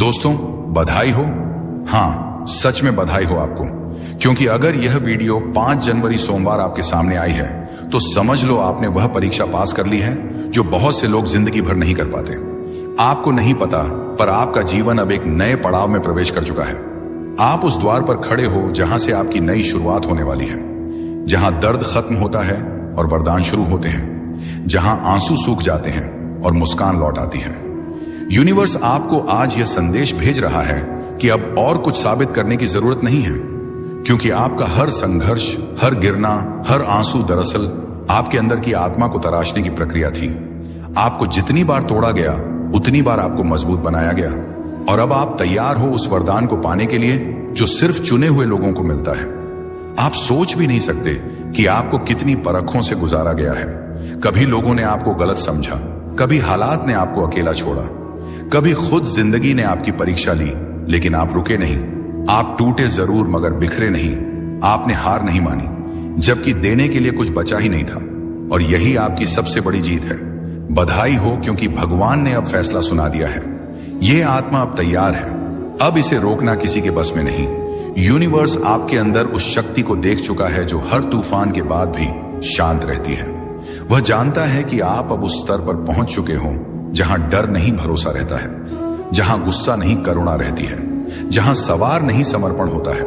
दोस्तों, बधाई हो। हाँ, सच में बधाई हो आपको, क्योंकि अगर यह वीडियो 5 जनवरी सोमवार आपके सामने आई है तो समझ लो आपने वह परीक्षा पास कर ली है जो बहुत से लोग जिंदगी भर नहीं कर पाते। आपको नहीं पता, पर आपका जीवन अब एक नए पड़ाव में प्रवेश कर चुका है। आप उस द्वार पर खड़े हो जहां से आपकी नई शुरुआत होने वाली है, जहां दर्द खत्म होता है और वरदान शुरू होते हैं, जहां आंसू सूख जाते हैं और मुस्कान लौट आती है। यूनिवर्स आपको आज यह संदेश भेज रहा है कि अब और कुछ साबित करने की जरूरत नहीं है, क्योंकि आपका हर संघर्ष, हर गिरना, हर आंसू दरअसल आपके अंदर की आत्मा को तराशने की प्रक्रिया थी। आपको जितनी बार तोड़ा गया उतनी बार आपको मजबूत बनाया गया, और अब आप तैयार हो उस वरदान को पाने के लिए जो सिर्फ चुने हुए लोगों को मिलता है। आप सोच भी नहीं सकते कि आपको कितनी परखों से गुजारा गया है। कभी लोगों ने आपको गलत समझा, कभी हालात ने आपको अकेला छोड़ा, कभी खुद जिंदगी ने आपकी परीक्षा ली, लेकिन आप रुके नहीं। आप टूटे जरूर मगर बिखरे नहीं। आपने हार नहीं मानी, जबकि देने के लिए कुछ बचा ही नहीं था, और यही आपकी सबसे बड़ी जीत है। बधाई हो, क्योंकि भगवान ने अब फैसला सुना दिया है। यह आत्मा अब तैयार है, अब इसे रोकना किसी के बस में नहीं। यूनिवर्स आपके अंदर उस शक्ति को देख चुका है जो हर तूफान के बाद भी शांत रहती है। वह जानता है कि आप अब उस स्तर पर पहुंच चुके हो जहां डर नहीं भरोसा रहता है, जहां गुस्सा नहीं करुणा रहती है, जहां सवार नहीं समर्पण होता है।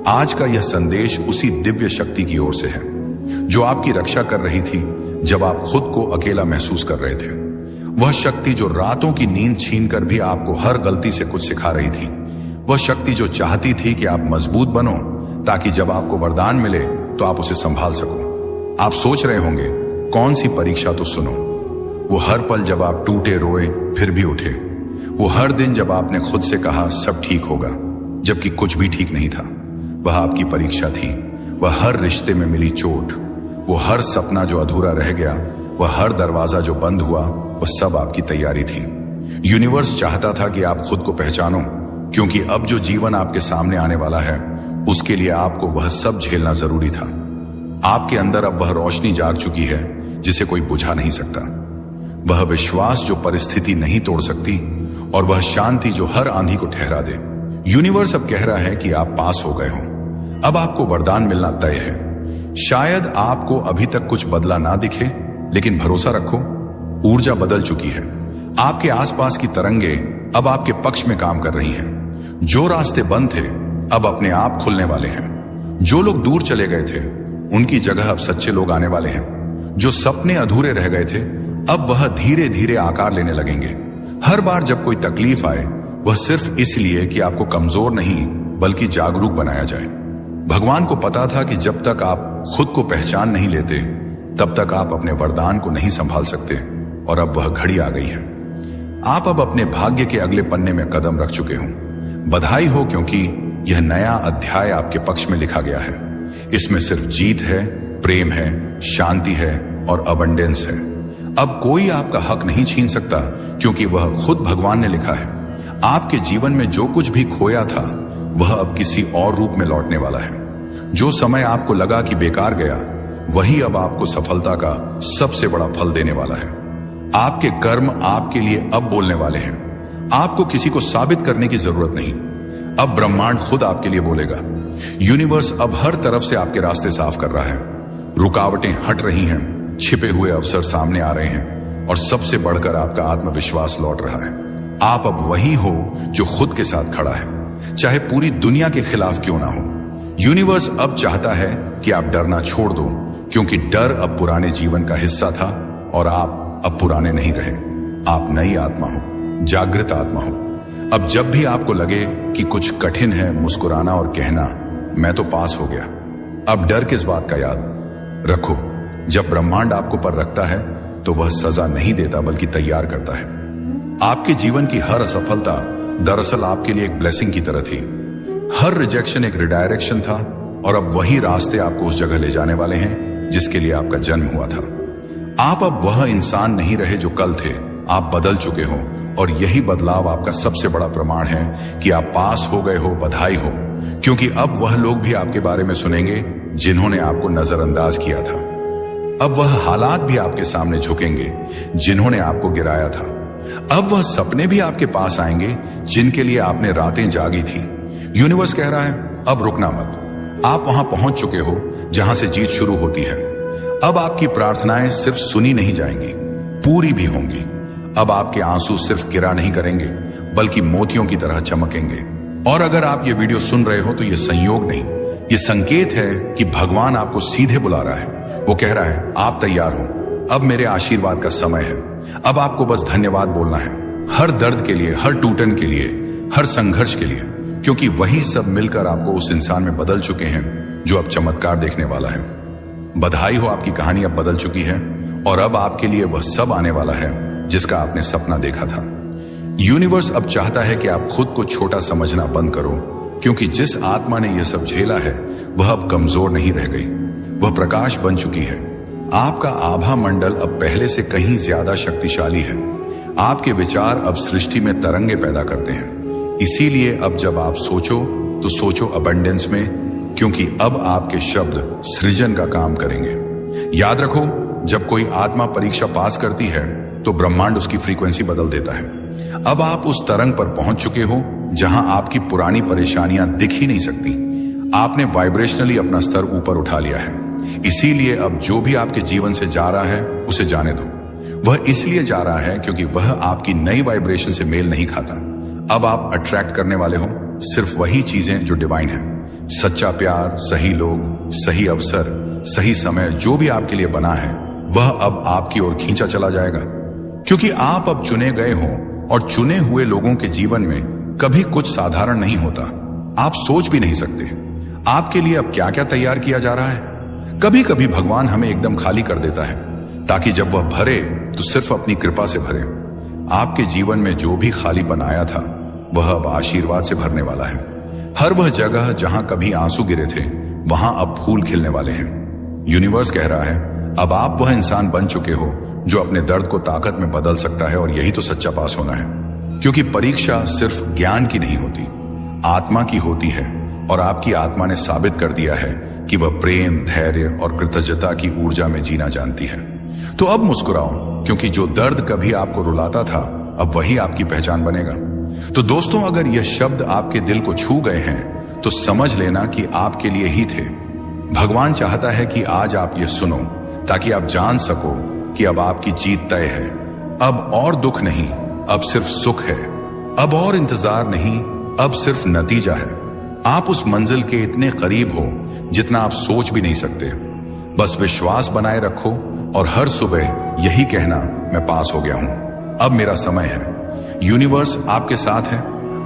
आज का यह संदेश उसी दिव्य शक्ति की ओर से है जो आपकी रक्षा कर रही थी जब आप खुद को अकेला महसूस कर रहे थे। वह शक्ति जो रातों की नींद छीनकर भी आपको हर गलती से कुछ सिखा रही थी। वह शक्ति जो चाहती थी कि आप मजबूत बनो, ताकि जब आपको वरदान मिले तो आप उसे संभाल सको। आप सोच रहे होंगे, कौन सी परीक्षा, तो सुनो। वो हर पल जब आप टूटे रोए फिर भी उठे, वो हर दिन जब आपने खुद से कहा सब ठीक होगा जबकि कुछ भी ठीक नहीं था, वह आपकी परीक्षा थी। वह हर रिश्ते में मिली चोट, वो हर सपना जो अधूरा रह गया, वह हर दरवाजा जो बंद हुआ, वह सब आपकी तैयारी थी। यूनिवर्स चाहता था कि आप खुद को पहचानो, क्योंकि अब जो जीवन आपके सामने आने वाला है उसके लिए आपको वह सब झेलना जरूरी था। आपके अंदर अब वह रोशनी जाग चुकी है जिसे कोई बुझा नहीं सकता, वह विश्वास जो परिस्थिति नहीं तोड़ सकती, और वह शांति जो हर आंधी को ठहरा दे। यूनिवर्स अब कह रहा है कि आप पास हो गए हो, अब आपको वरदान मिलना तय है। शायद आपको अभी तक कुछ बदला ना दिखे, लेकिन भरोसा रखो, ऊर्जा बदल चुकी है। आपके आसपास की तरंगे अब आपके पक्ष में काम कर रही हैं। जो रास्ते बंद थे अब अपने आप खुलने वाले हैं। जो लोग दूर चले गए थे उनकी जगह अब सच्चे लोग आने वाले हैं। जो सपने अधूरे रह गए थे अब वह धीरे धीरे आकार लेने लगेंगे। हर बार जब कोई तकलीफ आए, वह सिर्फ इसलिए कि आपको कमजोर नहीं बल्कि जागरूक बनाया जाए। भगवान को पता था कि जब तक आप खुद को पहचान नहीं लेते तब तक आप अपने वरदान को नहीं संभाल सकते, और अब वह घड़ी आ गई है। आप अब अपने भाग्य के अगले पन्ने में कदम रख चुके हो। बधाई हो, क्योंकि यह नया अध्याय आपके पक्ष में लिखा गया है। इसमें सिर्फ जीत है, प्रेम है, शांति है और अबंडेंस है। अब कोई आपका हक नहीं छीन सकता, क्योंकि वह खुद भगवान ने लिखा है। आपके जीवन में जो कुछ भी खोया था वह अब किसी और रूप में लौटने वाला है। जो समय आपको लगा कि बेकार गया, वही अब आपको सफलता का सबसे बड़ा फल देने वाला है। आपके कर्म आपके लिए अब बोलने वाले हैं। आपको किसी को साबित करने की जरूरत नहीं, अब ब्रह्मांड खुद आपके लिए बोलेगा। यूनिवर्स अब हर तरफ से आपके रास्ते साफ कर रहा है। रुकावटें हट रही हैं, छिपे हुए अवसर सामने आ रहे हैं, और सबसे बढ़कर आपका आत्मविश्वास लौट रहा है। आप अब वही हो जो खुद के साथ खड़ा है, चाहे पूरी दुनिया के खिलाफ क्यों ना हो। यूनिवर्स अब चाहता है कि आप डरना छोड़ दो, क्योंकि डर अब पुराने जीवन का हिस्सा था, और आप अब पुराने नहीं रहे। आप नई आत्मा हो, जागृत आत्मा हो। अब जब भी आपको लगे कि कुछ कठिन है, मुस्कुराना और कहना मैं तो पास हो गया। अब डर किस बात का याद रखो, जब ब्रह्मांड आपको पर रखता है तो वह सजा नहीं देता बल्कि तैयार करता है। आपके जीवन की हर असफलता दरअसल आपके लिए एक ब्लेसिंग की तरह थी। हर रिजेक्शन एक रिडायरेक्शन था, और अब वही रास्ते आपको उस जगह ले जाने वाले हैं जिसके लिए आपका जन्म हुआ था। आप अब वह इंसान नहीं रहे जो कल थे, आप बदल चुके हो, और यही बदलाव आपका सबसे बड़ा प्रमाण है कि आप पास हो गए हो। बधाई हो, क्योंकि अब वह लोग भी आपके बारे में सुनेंगे जिन्होंने आपको नजरअंदाज किया था। अब वह हालात भी आपके सामने झुकेंगे जिन्होंने आपको गिराया था। अब वह सपने भी आपके पास आएंगे जिनके लिए आपने रातें जागी थी। यूनिवर्स कह रहा है अब रुकना मत। आप वहां पहुंच चुके हो जहां से जीत शुरू होती है। अब आपकी प्रार्थनाएं सिर्फ सुनी नहीं जाएंगी, पूरी भी होंगी। अब आपके आंसू सिर्फ गिरा नहीं करेंगे बल्कि मोतियों की तरह चमकेंगे। और अगर आप ये वीडियो सुन रहे हो तो ये संयोग नहीं, ये संकेत है कि भगवान आपको सीधे बुला रहा है। वो कह रहा है आप तैयार हो, अब मेरे आशीर्वाद का समय है। अब आपको बस धन्यवाद बोलना है, हर दर्द के लिए, हर टूटन के लिए, हर संघर्ष के लिए, क्योंकि वही सब मिलकर आपको उस इंसान में बदल चुके हैं जो अब चमत्कार देखने वाला है। बधाई हो, आपकी कहानी अब बदल चुकी है और अब आपके लिए वह सब आने वाला है जिसका आपने सपना देखा था। यूनिवर्स अब चाहता है कि आप खुद को छोटा समझना बंद करो, क्योंकि जिस आत्मा ने यह सब झेला है वह अब कमजोर नहीं रह गई, वह प्रकाश बन चुकी है। आपका आभा मंडल अब पहले से कहीं ज्यादा शक्तिशाली है। आपके विचार अब सृष्टि में तरंगे पैदा करते हैं। इसीलिए अब जब आप सोचो तो सोचो अबंडेंस में, क्योंकि अब आपके शब्द सृजन का काम करेंगे। याद रखो, जब कोई आत्मा परीक्षा पास करती है तो ब्रह्मांड उसकी फ्रीक्वेंसी बदल देता है। अब आप उस तरंग पर पहुंच चुके हो जहां आपकी पुरानी परेशानियां दिख ही नहीं सकती। आपने वाइब्रेशनली अपना स्तर ऊपर उठा लिया है। इसीलिए अब जो भी आपके जीवन से जा रहा है उसे जाने दो। वह इसलिए जा रहा है क्योंकि वह आपकी नई वाइब्रेशन से मेल नहीं खाता। अब आप अट्रैक्ट करने वाले हो सिर्फ वही चीजें जो डिवाइन है। सच्चा प्यार, सही लोग, सही अवसर, सही समय, जो भी आपके लिए बना है वह अब आपकी ओर खींचा चला जाएगा। क्योंकि आप अब चुने गए हो और चुने हुए लोगों के जीवन में कभी कुछ साधारण नहीं होता। आप सोच भी नहीं सकते आपके लिए अब क्या क्या तैयार किया जा रहा है। कभी कभी भगवान हमें एकदम खाली कर देता है ताकि जब वह भरे तो सिर्फ अपनी कृपा से भरे। आपके जीवन में जो भी खाली बनाया था वह अब आशीर्वाद से भरने वाला है। हर वह जगह जहां कभी आंसू गिरे थे वहां अब फूल खिलने वाले हैं। यूनिवर्स कह रहा है अब आप वह इंसान बन चुके हो जो अपने दर्द को ताकत में बदल सकता है। और यही तो सच्चा पास होना है, क्योंकि परीक्षा सिर्फ ज्ञान की नहीं होती, आत्मा की होती है। और आपकी आत्मा ने साबित कर दिया है कि वह प्रेम, धैर्य और कृतज्ञता की ऊर्जा में जीना जानती है। तो अब मुस्कुराओ, क्योंकि जो दर्द कभी आपको रुलाता था अब वही आपकी पहचान बनेगा। तो दोस्तों, अगर यह शब्द आपके दिल को छू गए हैं तो समझ लेना कि आपके लिए ही थे। भगवान चाहता है कि आज आप ये सुनो ताकि आप जान सको कि अब आपकी जीत तय है। अब और दुख नहीं, अब सिर्फ सुख है। अब और इंतजार नहीं, अब सिर्फ नतीजा है। आप उस मंजिल के इतने करीब हो जितना आप सोच भी नहीं सकते। बस विश्वास बनाए रखो और हर सुबह यही कहना, मैं पास हो गया हूं, अब मेरा समय है। यूनिवर्स आपके साथ है,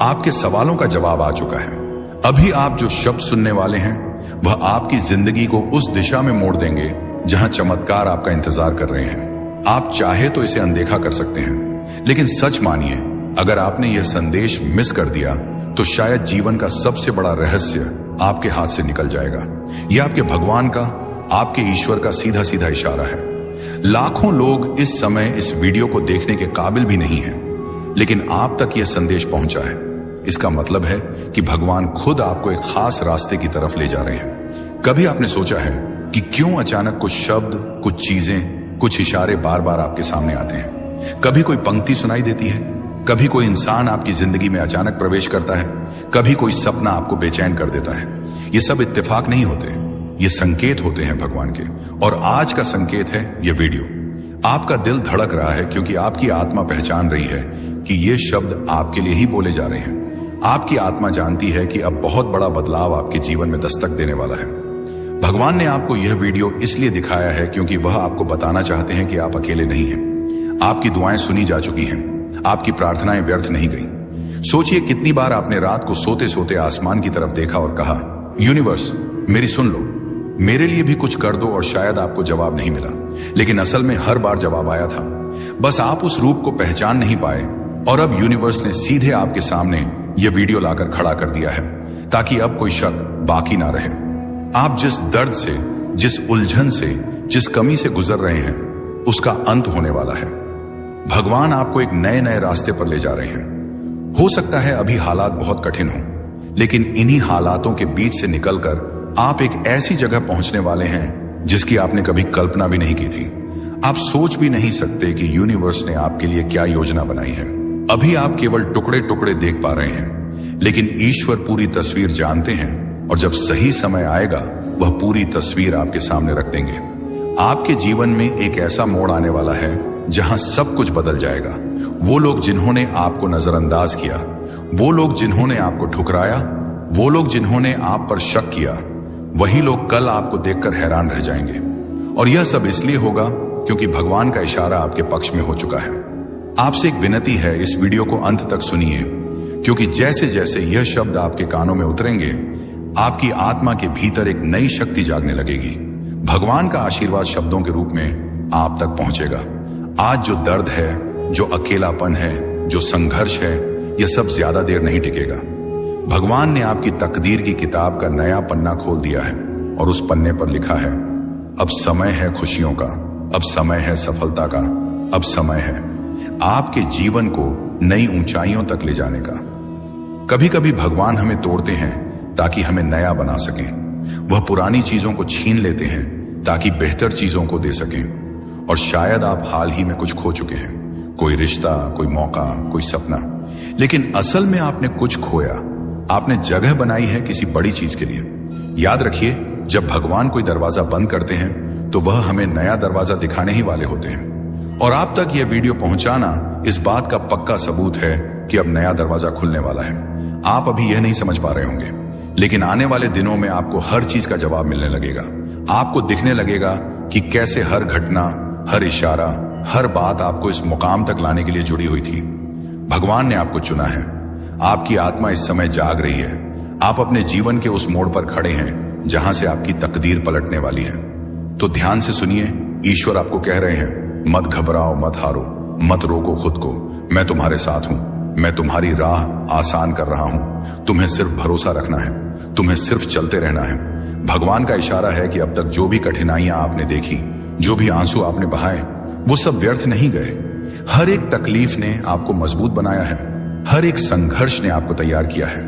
आपके सवालों का जवाब आ चुका है। अभी आप जो शब्द सुनने वाले हैं वह आपकी जिंदगी को उस दिशा में मोड़ देंगे जहां चमत्कार आपका इंतजार कर रहे हैं। आप चाहे तो इसे अनदेखा कर सकते हैं, लेकिन सच मानिए, अगर आपने यह संदेश मिस कर दिया तो शायद जीवन का सबसे बड़ा रहस्य आपके हाथ से निकल जाएगा। यह आपके भगवान का, आपके ईश्वर का सीधा सीधा इशारा है। लाखों लोग इस समय इस वीडियो को देखने के काबिल भी नहीं हैं, लेकिन आप तक यह संदेश पहुंचा है। इसका मतलब है कि भगवान खुद आपको एक खास रास्ते की तरफ ले जा रहे हैं। कभी आपने सोचा है कि क्यों अचानक कुछ शब्द, कुछ चीजें, कुछ इशारे बार बार आपके सामने आते हैं? कभी कोई पंक्ति सुनाई देती है, कभी कोई इंसान आपकी जिंदगी में अचानक प्रवेश करता है, कभी कोई सपना आपको बेचैन कर देता है। ये सब इत्तेफाक नहीं होते, ये संकेत होते हैं भगवान के। और आज का संकेत है ये वीडियो। आपका दिल धड़क रहा है क्योंकि आपकी आत्मा पहचान रही है कि ये शब्द आपके लिए ही बोले जा रहे हैं। आपकी आत्मा जानती है कि अब बहुत बड़ा बदलाव आपके जीवन में दस्तक देने वाला है। भगवान ने आपको यह वीडियो इसलिए दिखाया है क्योंकि वह आपको बताना चाहते हैं कि आप अकेले नहीं हैं। आपकी दुआएं सुनी जा चुकी हैं, आपकी प्रार्थनाएं व्यर्थ नहीं गई। सोचिए कितनी बार आपने रात को सोते सोते आसमान की तरफ देखा और कहा, यूनिवर्स मेरी सुन लो, मेरे लिए भी कुछ कर दो। और शायद आपको जवाब नहीं मिला, लेकिन असल में हर बार जवाब आया था। बस आप उस रूप को पहचान नहीं पाए। और अब यूनिवर्स ने सीधे आपके सामने यह वीडियो लाकर खड़ा कर दिया है ताकि अब कोई शक बाकी ना रहे। आप जिस दर्द से, जिस उलझन से, जिस कमी से गुजर रहे हैं उसका अंत होने वाला है। भगवान आपको एक नए नए रास्ते पर ले जा रहे हैं। हो सकता है अभी हालात बहुत कठिन हो, लेकिन इन्हीं हालातों के बीच से निकलकर आप एक ऐसी जगह पहुंचने वाले हैं जिसकी आपने कभी कल्पना भी नहीं की थी। आप सोच भी नहीं सकते कि यूनिवर्स ने आपके लिए क्या योजना बनाई है। अभी आप केवल टुकड़े टुकड़े देख पा रहे हैं, लेकिन ईश्वर पूरी तस्वीर जानते हैं और जब सही समय आएगा वह पूरी तस्वीर आपके सामने रख देंगे। आपके जीवन में एक ऐसा मोड़ आने वाला है जहां सब कुछ बदल जाएगा। वो लोग जिन्होंने आपको नजरअंदाज किया, वो लोग जिन्होंने आपको ठुकराया, वो लोग जिन्होंने आप पर शक किया, वही लोग कल आपको देखकर हैरान रह जाएंगे। और यह सब इसलिए होगा क्योंकि भगवान का इशारा आपके पक्ष में हो चुका है। आपसे एक विनती है, इस वीडियो को अंत तक सुनिए, क्योंकि जैसे जैसे यह शब्द आपके कानों में उतरेंगे आपकी आत्मा के भीतर एक नई शक्ति जागने लगेगी। भगवान का आशीर्वाद शब्दों के रूप में आप तक पहुंचेगा। आज जो दर्द है, जो अकेलापन है, जो संघर्ष है, यह सब ज्यादा देर नहीं टिकेगा। भगवान ने आपकी तकदीर की किताब का नया पन्ना खोल दिया है और उस पन्ने पर लिखा है, अब समय है खुशियों का, अब समय है सफलता का, अब समय है आपके जीवन को नई ऊंचाइयों तक ले जाने का। कभी कभी भगवान हमें तोड़ते हैं ताकि हमें नया बना सकें। वह पुरानी चीजों को छीन लेते हैं ताकि बेहतर चीजों को दे सकें। और शायद आप हाल ही में कुछ खो चुके हैं, कोई रिश्ता, कोई मौका, कोई सपना, लेकिन असल में आपने कुछ खोया। आपने जगह बनाई है किसी बड़ी चीज के लिए। याद रखिए, जब भगवान कोई दरवाजा बंद करते हैं तो वह हमें नया दरवाजा दिखाने ही वाले होते हैं। और आप तक यह वीडियो पहुंचाना इस बात का पक्का सबूत है कि अब नया दरवाजा खुलने वाला है। आप अभी यह नहीं समझ पा रहे होंगे, लेकिन आने वाले दिनों में आपको हर चीज का जवाब मिलने लगेगा। आपको दिखने लगेगा कि कैसे हर घटना, हर इशारा, हर बात आपको इस मुकाम तक लाने के लिए जुड़ी हुई थी। भगवान ने आपको चुना है। आपकी आत्मा इस समय जाग रही है। आप अपने जीवन के उस मोड़ पर खड़े हैं जहां से आपकी तकदीर पलटने वाली है। तो ध्यान से सुनिए, ईश्वर आपको कह रहे हैं, मत घबराओ, मत हारो, मत रोको खुद को। मैं तुम्हारे साथ हूं। मैं तुम्हारी राह आसान कर रहा हूं। तुम्हें सिर्फ भरोसा रखना है, तुम्हें सिर्फ चलते रहना है। भगवान का इशारा है कि अब तक जो भी कठिनाइयां आपने देखी, जो भी आंसू आपने बहाए, वो सब व्यर्थ नहीं गए। हर एक तकलीफ ने आपको मजबूत बनाया है। हर एक संघर्ष ने आपको तैयार किया है।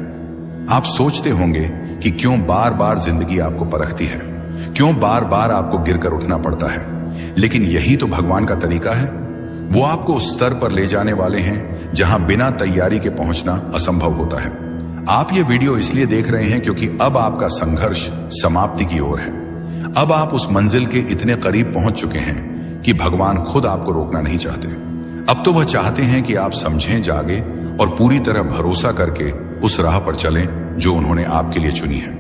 आप सोचते होंगे कि क्यों बार बार जिंदगी आपको परखती है, क्यों बार बार आपको गिरकर उठना पड़ता है, लेकिन यही तो भगवान का तरीका है। वो आपको उस स्तर पर ले जाने वाले हैं जहां बिना तैयारी के पहुंचना असंभव होता है। आप ये वीडियो इसलिए देख रहे हैं क्योंकि अब आपका संघर्ष समाप्ति की ओर है। अब आप उस मंजिल के इतने करीब पहुंच चुके हैं कि भगवान खुद आपको रोकना नहीं चाहते। अब तो वह चाहते हैं कि आप समझें, जागे और पूरी तरह भरोसा करके उस राह पर चलें जो उन्होंने आपके लिए चुनी है।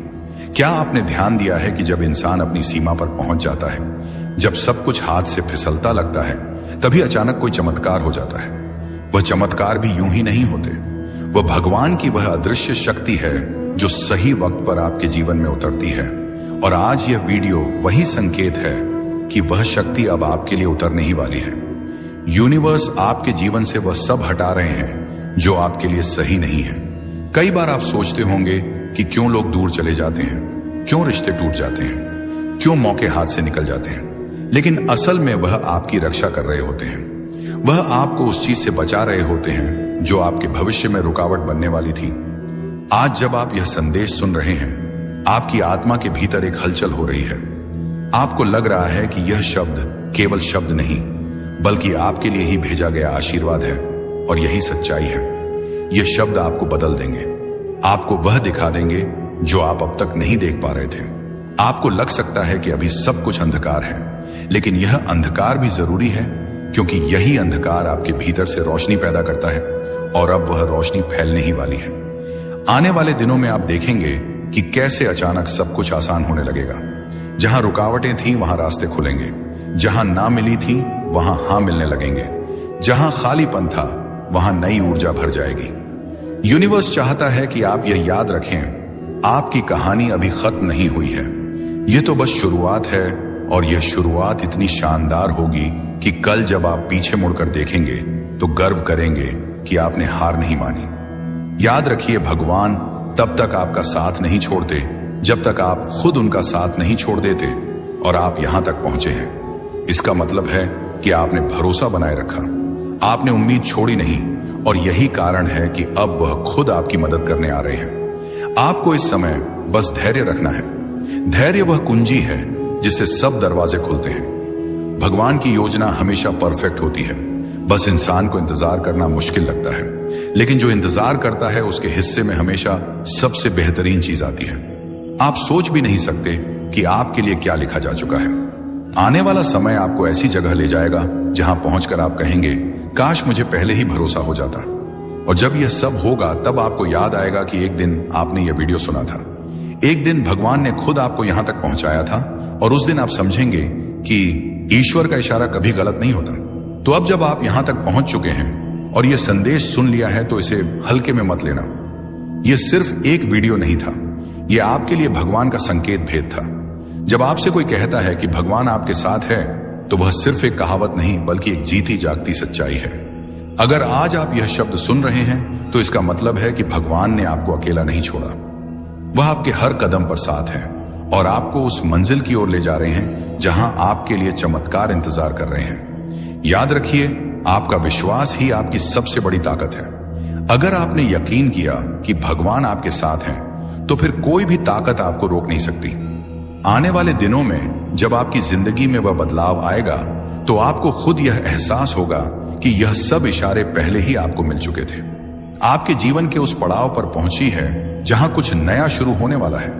क्या आपने ध्यान दिया है कि जब इंसान अपनी सीमा पर पहुंच जाता है, जब सब कुछ हाथ से फिसलता लगता है, तभी अचानक कोई चमत्कार हो जाता है। वह चमत्कार भी यूं ही नहीं होते। वह भगवान की वह अदृश्य शक्ति है जो सही वक्त पर आपके जीवन में उतरती है। और आज यह वीडियो वही संकेत है कि वह शक्ति अब आपके लिए उतरने ही वाली है। यूनिवर्स आपके जीवन से वह सब हटा रहे हैं जो आपके लिए सही नहीं है। कई बार आप सोचते होंगे कि क्यों लोग दूर चले जाते हैं, क्यों रिश्ते टूट जाते हैं, क्यों मौके हाथ से निकल जाते हैं, लेकिन असल में वह आपकी रक्षा कर रहे होते हैं। वह आपको उस चीज से बचा रहे होते हैं जो आपके भविष्य में रुकावट बनने वाली थी। आज जब आप यह संदेश सुन रहे हैं, आपकी आत्मा के भीतर एक हलचल हो रही है। आपको लग रहा है कि यह शब्द केवल शब्द नहीं, बल्कि आपके लिए ही भेजा गया आशीर्वाद है। और यही सच्चाई है। यह शब्द आपको बदल देंगे, आपको वह दिखा देंगे जो आप अब तक नहीं देख पा रहे थे। आपको लग सकता है कि अभी सब कुछ अंधकार है, लेकिन यह अंधकार भी जरूरी है, क्योंकि यही अंधकार आपके भीतर से रोशनी पैदा करता है और अब वह रोशनी फैलने ही वाली है। आने वाले दिनों में आप देखेंगे कि कैसे अचानक सब कुछ आसान होने लगेगा। जहां रुकावटें थीं वहां रास्ते खुलेंगे, जहां ना मिली थी वहां हां मिलने लगेंगे, जहां खालीपन था वहां नई ऊर्जा भर जाएगी। यूनिवर्स चाहता है कि आप यह याद रखें, आपकी कहानी अभी खत्म नहीं हुई है। यह तो बस शुरुआत है, और यह शुरुआत इतनी शानदार होगी कि कल जब आप पीछे मुड़कर देखेंगे तो गर्व करेंगे कि आपने हार नहीं मानी। याद रखिए, भगवान तब तक आपका साथ नहीं छोड़ते जब तक आप खुद उनका साथ नहीं छोड़ देते। और आप यहां तक पहुंचे हैं, इसका मतलब है कि आपने भरोसा बनाए रखा, आपने उम्मीद छोड़ी नहीं। और यही कारण है कि अब वह खुद आपकी मदद करने आ रहे हैं। आपको इस समय बस धैर्य रखना है। धैर्य वह कुंजी है जिससे सब दरवाजे खुलते हैं। भगवान की योजना हमेशा परफेक्ट होती है, बस इंसान को इंतजार करना मुश्किल लगता है। लेकिन जो इंतजार करता है उसके हिस्से में हमेशा सबसे बेहतरीन चीज आती है। आप सोच भी नहीं सकते कि आपके लिए क्या लिखा जा चुका है। आने वाला समय आपको ऐसी जगह ले जाएगा जहां पहुंचकर आप कहेंगे, काश मुझे पहले ही भरोसा हो जाता। और जब यह सब होगा तब आपको याद आएगा कि एक दिन आपने यह वीडियो सुना था, एक दिन भगवान ने खुद आपको यहां तक पहुंचाया था, और उस दिन आप समझेंगे कि ईश्वर का इशारा कभी गलत नहीं होता। तो अब जब आप यहां तक पहुंच चुके हैं और यह संदेश सुन लिया है तो इसे हल्के में मत लेना। यह सिर्फ एक वीडियो नहीं था, यह आपके लिए भगवान का संकेत भेद था। जब आपसे कोई कहता है कि भगवान आपके साथ है, तो वह सिर्फ एक कहावत नहीं बल्कि एक जीती जागती सच्चाई है। अगर आज आप यह शब्द सुन रहे हैं तो इसका मतलब है कि भगवान ने आपको अकेला नहीं छोड़ा। वह आपके हर कदम पर साथ है और आपको उस मंजिल की ओर ले जा रहे हैं जहां आपके लिए चमत्कार इंतजार कर रहे हैं। याद रखिए, आपका विश्वास ही आपकी सबसे बड़ी ताकत है। अगर आपने यकीन किया कि भगवान आपके साथ हैं, तो फिर कोई भी ताकत आपको रोक नहीं सकती। आने वाले दिनों में जब आपकी जिंदगी में वह बदलाव आएगा, तो आपको खुद यह एहसास होगा कि यह सब इशारे पहले ही आपको मिल चुके थे। आपके जीवन के उस पड़ाव पर पहुंची है जहां कुछ नया शुरू होने वाला है।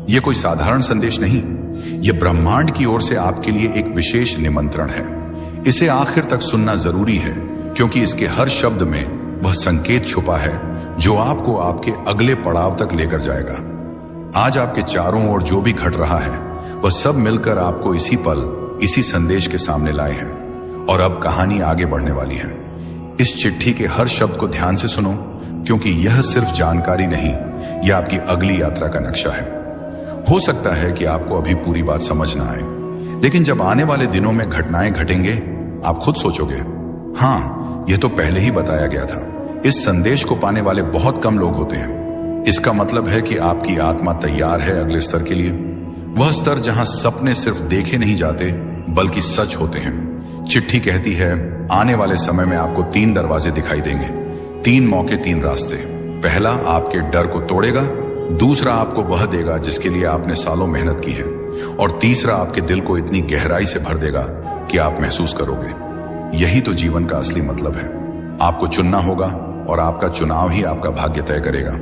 यह कोई साधारण संदेश नहीं, यह ब्रह्मांड की ओर से आपके लिए एक विशेष निमंत्रण है। इसे आखिर तक सुनना जरूरी है, क्योंकि इसके हर शब्द में वह संकेत छुपा है जो आपको आपके अगले पड़ाव तक लेकर जाएगा। आज आपके चारों ओर जो भी घट रहा है, वह सब मिलकर आपको इसी पल, इसी संदेश के सामने लाए हैं। और अब कहानी आगे बढ़ने वाली है। इस चिट्ठी के हर शब्द को ध्यान से सुनो, क्योंकि यह सिर्फ जानकारी नहीं, यह आपकी अगली यात्रा का नक्शा है। हो सकता है कि आपको अभी पूरी बात समझ ना आए, लेकिन जब आने वाले दिनों में घटनाएं घटेंगे, आप खुद सोचोगे, हाँ, यह तो पहले ही बताया गया था। इस संदेश को पाने वाले बहुत कम लोग होते हैं। इसका मतलब है कि आपकी आत्मा तैयार है अगले स्तर के लिए, वह स्तर जहां सपने सिर्फ देखे नहीं जाते बल्कि सच होते हैं। चिट्ठी कहती है, आने वाले समय में आपको 3 दरवाजे दिखाई देंगे, 3 मौके, 3 रास्ते। पहला आपके डर को तोड़ेगा, दूसरा आपको वह देगा जिसके लिए आपने सालों मेहनत की है, और तीसरा आपके दिल को इतनी गहराई से भर देगा कि आप महसूस करोगे, यही तो जीवन का असली मतलब है। आपको चुनना होगा और आपका चुनाव ही आपका भाग्य तय करेगा।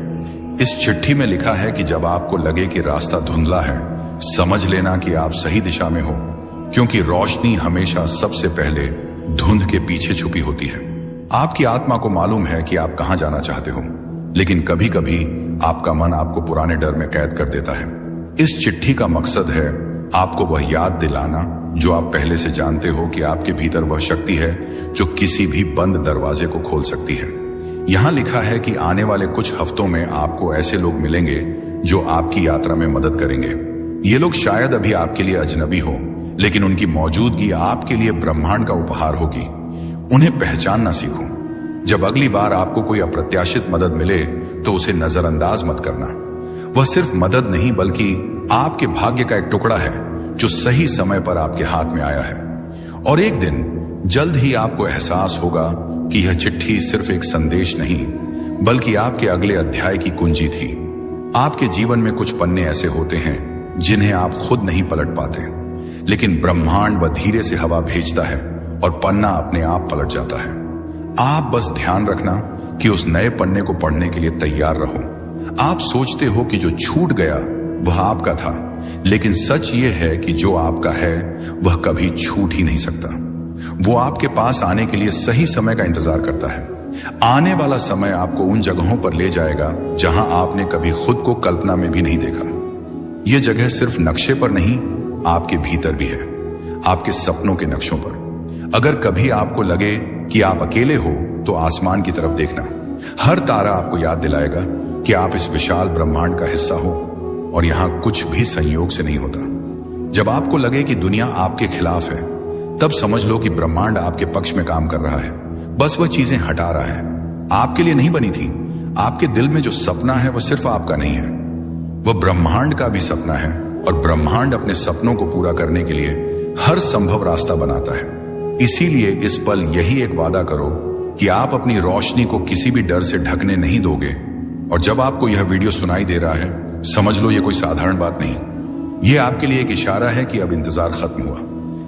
इस चिट्ठी में लिखा है कि जब आपको लगे कि रास्ता धुंधला है, समझ लेना कि आप सही दिशा में हो, क्योंकि रोशनी हमेशा सबसे पहले धुंध के पीछे छुपी होती है। आपकी आत्मा को मालूम है कि आप कहां जाना चाहते हो, लेकिन कभी कभी आपका मन आपको पुराने डर में कैद कर देता है। इस चिट्ठी का मकसद है आपको वह याद दिलाना जो आप पहले से जानते हो, कि आपके भीतर वह शक्ति है जो किसी भी बंद दरवाजे को खोल सकती है। यहां लिखा है कि आने वाले कुछ हफ्तों में आपको ऐसे लोग मिलेंगे जो आपकी यात्रा में मदद करेंगे। ये लोग शायद अभी आपके लिए अजनबी हो, लेकिन उनकी मौजूदगी आपके लिए ब्रह्मांड का उपहार होगी। उन्हें पहचानना सीखो। जब अगली बार आपको कोई अप्रत्याशित मदद मिले तो उसे नजरअंदाज मत करना। वह सिर्फ मदद नहीं बल्कि आपके भाग्य का एक टुकड़ा है जो सही समय पर आपके हाथ में आया है। और एक दिन जल्द ही आपको एहसास होगा कि यह चिट्ठी सिर्फ एक संदेश नहीं बल्कि आपके अगले अध्याय की कुंजी थी। आपके जीवन में कुछ पन्ने ऐसे होते हैं जिन्हें आप खुद नहीं पलट पाते, लेकिन ब्रह्मांड वह धीरे से हवा भेजता है और पन्ना अपने आप पलट जाता है। आप बस ध्यान रखना कि उस नए पन्ने को पढ़ने के लिए तैयार रहो। आप सोचते हो कि जो छूट गया वह आपका था, लेकिन सच यह है कि जो आपका है वह कभी छूट ही नहीं सकता। वो आपके पास आने के लिए सही समय का इंतजार करता है। आने वाला समय आपको उन जगहों पर ले जाएगा जहां आपने कभी खुद को कल्पना में भी नहीं देखा। यह जगह सिर्फ नक्शे पर नहीं, आपके भीतर भी है, आपके सपनों के नक्शों पर। अगर कभी आपको लगे कि आप अकेले हो तो आसमान की तरफ देखना। हर तारा आपको याद दिलाएगा कि आप इस विशाल ब्रह्मांड का हिस्सा हो और यहां कुछ भी संयोग से नहीं होता। जब आपको लगे कि दुनिया आपके खिलाफ है, तब समझ लो कि ब्रह्मांड आपके पक्ष में काम कर रहा है। बस वह चीजें हटा रहा है। आपके लिए नहीं बनी थी। आपके दिल में जो सपना है वह सिर्फ आपका नहीं है, वह ब्रह्मांड का भी सपना है, और ब्रह्मांड अपने सपनों को पूरा करने के लिए हर संभव रास्ता बनाता है। इसीलिए इस पल यही एक वादा करो कि आप अपनी रोशनी को किसी भी डर से ढकने नहीं दोगे। और जब आपको यह वीडियो सुनाई दे रहा है, समझ लो यह कोई साधारण बात नहीं, यह आपके लिए एक इशारा है कि अब इंतजार खत्म हुआ।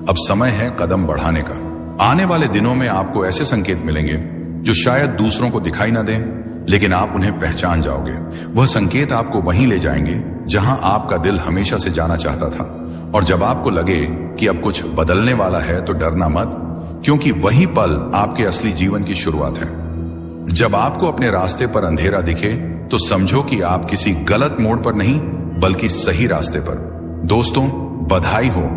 अब समय है कदम बढ़ाने का। आने वाले दिनों में आपको ऐसे संकेत मिलेंगे जो शायद दूसरों को दिखाई ना दें, लेकिन आप उन्हें पहचान जाओगे। वह संकेत आपको वहीं ले जाएंगे जहां आपका दिल हमेशा से जाना चाहता था। और जब आपको लगे कि अब कुछ बदलने वाला है तो डरना मत, क्योंकि वही पल आपके असली जीवन की शुरुआत है। जब आपको अपने रास्ते पर अंधेरा दिखे तो समझो कि आप किसी गलत मोड़ पर नहीं बल्कि सही रास्ते पर। दोस्तों, बधाई हो।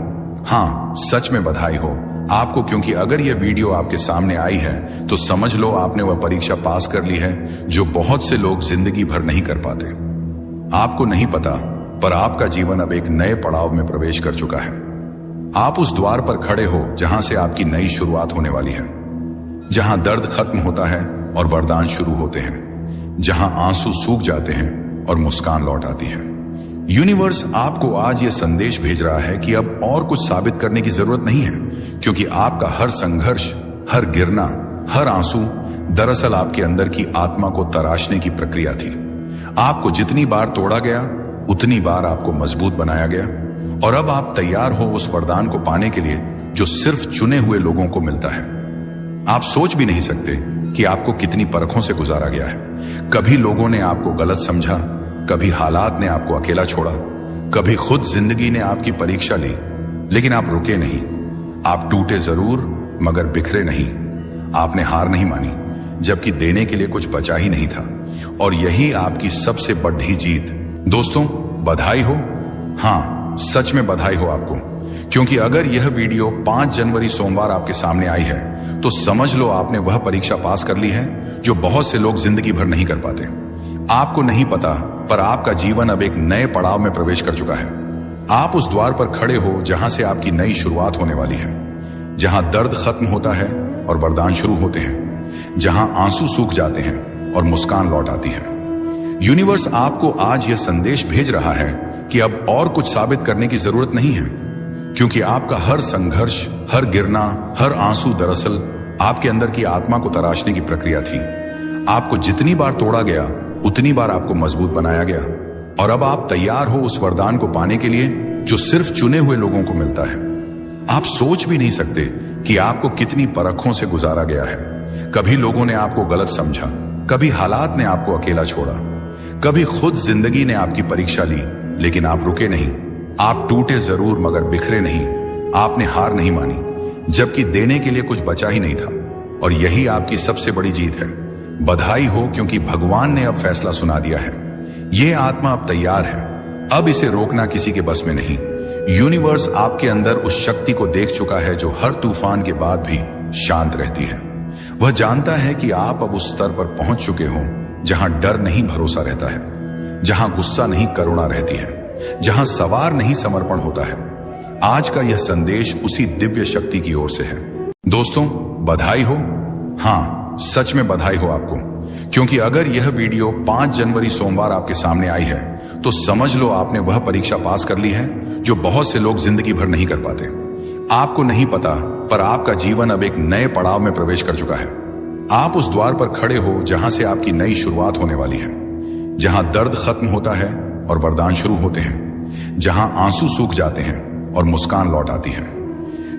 हाँ, सच में बधाई हो आपको, क्योंकि अगर यह वीडियो आपके सामने आई है तो समझ लो आपने वह परीक्षा पास कर ली है जो बहुत से लोग जिंदगी भर नहीं कर पाते। आपको नहीं पता, पर आपका जीवन अब एक नए पड़ाव में प्रवेश कर चुका है। आप उस द्वार पर खड़े हो जहां से आपकी नई शुरुआत होने वाली है, जहां दर्द खत्म होता है और वरदान शुरू होते हैं, जहां आंसू सूख जाते हैं और मुस्कान लौट आती है। यूनिवर्स आपको आज यह संदेश भेज रहा है कि अब और कुछ साबित करने की जरूरत नहीं है, क्योंकि आपका हर संघर्ष, हर गिरना, हर आंसू दरअसल आपके अंदर की आत्मा को तराशने की प्रक्रिया थी। आपको जितनी बार तोड़ा गया उतनी बार आपको मजबूत बनाया गया, और अब आप तैयार हो उस वरदान को पाने के लिए जो सिर्फ चुने हुए लोगों को मिलता है। आप सोच भी नहीं सकते कि आपको कितनी परखों से गुजारा गया है। कभी लोगों ने आपको गलत समझा, कभी हालात ने आपको अकेला छोड़ा, कभी खुद जिंदगी ने आपकी परीक्षा ली, लेकिन आप रुके नहीं। आप टूटे जरूर मगर बिखरे नहीं। आपने हार नहीं मानी, जबकि देने के लिए कुछ बचा ही नहीं था, और यही आपकी सबसे बड़ी जीत। दोस्तों, बधाई हो। हाँ, सच में बधाई हो आपको, क्योंकि अगर यह वीडियो 5 जनवरी सोमवार आपके सामने आई है तो समझ लो आपने वह परीक्षा पास कर ली है जो बहुत से लोग जिंदगी भर नहीं कर पाते। आपको नहीं पता, पर आपका जीवन अब एक नए पड़ाव में प्रवेश कर चुका है। आप उस द्वार पर खड़े हो जहां से आपकी नई शुरुआत होने वाली है, जहां दर्द खत्म होता है और वरदान शुरू होते हैं, जहां आंसू सूख जाते हैं और मुस्कान लौट आती है। यूनिवर्स आपको आज यह संदेश भेज रहा है कि अब और कुछ साबित करने की जरूरत नहीं है, क्योंकि आपका हर संघर्ष, हर गिरना, हर आंसू दरअसल आपके अंदर की आत्मा को तराशने की प्रक्रिया थी। आपको जितनी बार तोड़ा गया उतनी बार आपको मजबूत बनाया गया, और अब आप तैयार हो उस वरदान को पाने के लिए जो सिर्फ चुने हुए लोगों को मिलता है। आप सोच भी नहीं सकते कि आपको कितनी परखों से गुजारा गया है। कभी लोगों ने आपको गलत समझा, कभी हालात ने आपको अकेला छोड़ा, कभी खुद जिंदगी ने आपकी परीक्षा ली, लेकिन आप रुके नहीं। आप टूटे जरूर मगर बिखरे नहीं। आपने हार नहीं मानी, जबकि देने के लिए कुछ बचा ही नहीं था, और यही आपकी सबसे बड़ी जीत है। बधाई हो, क्योंकि भगवान ने अब फैसला सुना दिया है। यह आत्मा अब तैयार है। अब इसे रोकना किसी के बस में नहीं। यूनिवर्स आपके अंदर उस शक्ति को देख चुका है जो हर तूफान के बाद भी शांत रहती है। वह जानता है कि आप अब उस स्तर पर पहुंच चुके हो जहां डर नहीं भरोसा रहता है, जहां गुस्सा नहीं करुणा रहती है, जहां सवार नहीं समर्पण होता है। आज का यह संदेश उसी दिव्य शक्ति की ओर से है। दोस्तों, बधाई हो। हाँ, सच में बधाई हो आपको, क्योंकि अगर यह वीडियो 5 जनवरी सोमवार आपके सामने आई है तो समझ लो आपने वह परीक्षा पास कर ली है जो बहुत से लोग जिंदगी भर नहीं कर पाते। आपको नहीं पता, पर आपका जीवन अब एक नए पड़ाव में प्रवेश कर चुका है। आप उस द्वार पर खड़े हो जहां से आपकी नई शुरुआत होने वाली है, जहां दर्द खत्म होता है और वरदान शुरू होते हैं, जहां आंसू सूख जाते हैं और मुस्कान लौट आती है।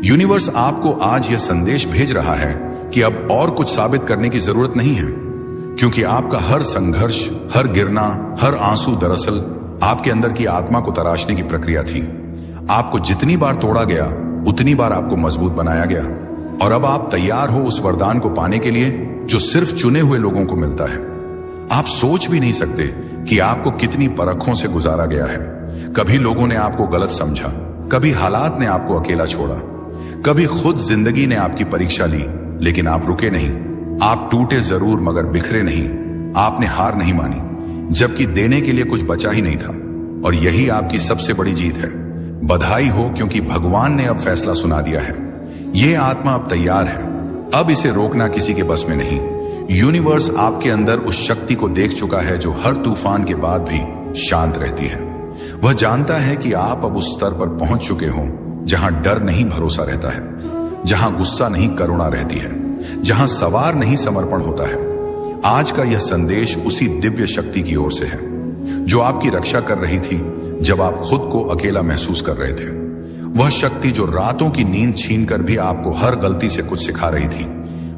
यूनिवर्स आपको आज यह संदेश भेज रहा है कि अब और कुछ साबित करने की जरूरत नहीं है, क्योंकि आपका हर संघर्ष, हर गिरना, हर आंसू दरअसल आपके अंदर की आत्मा को तराशने की प्रक्रिया थी। आपको जितनी बार तोड़ा गया उतनी बार आपको मजबूत बनाया गया, और अब आप तैयार हो उस वरदान को पाने के लिए जो सिर्फ चुने हुए लोगों को मिलता है। आप सोच भी नहीं सकते कि आपको कितनी परखों से गुजारा गया है। कभी लोगों ने आपको गलत समझा, कभी हालात ने आपको अकेला छोड़ा, कभी खुद जिंदगी ने आपकी परीक्षा ली, लेकिन आप रुके नहीं। आप टूटे जरूर मगर बिखरे नहीं। आपने हार नहीं मानी, जबकि देने के लिए कुछ बचा ही नहीं था, और यही आपकी सबसे बड़ी जीत है। बधाई हो, क्योंकि भगवान ने अब फैसला सुना दिया है। यह आत्मा अब तैयार है। अब इसे रोकना किसी के बस में नहीं। यूनिवर्स आपके अंदर उस शक्ति को देख चुका है जो हर तूफान के बाद भी शांत रहती है। वह जानता है कि आप अब उस स्तर पर पहुंच चुके हो जहां डर नहीं भरोसा रहता है, जहां गुस्सा नहीं करुणा रहती है, जहां सवार नहीं समर्पण होता है। आज का यह संदेश उसी दिव्य शक्ति की ओर से है जो आपकी रक्षा कर रही थी जब आप खुद को अकेला महसूस कर रहे थे। वह शक्ति जो रातों की नींद छीनकर भी आपको हर गलती से कुछ सिखा रही थी,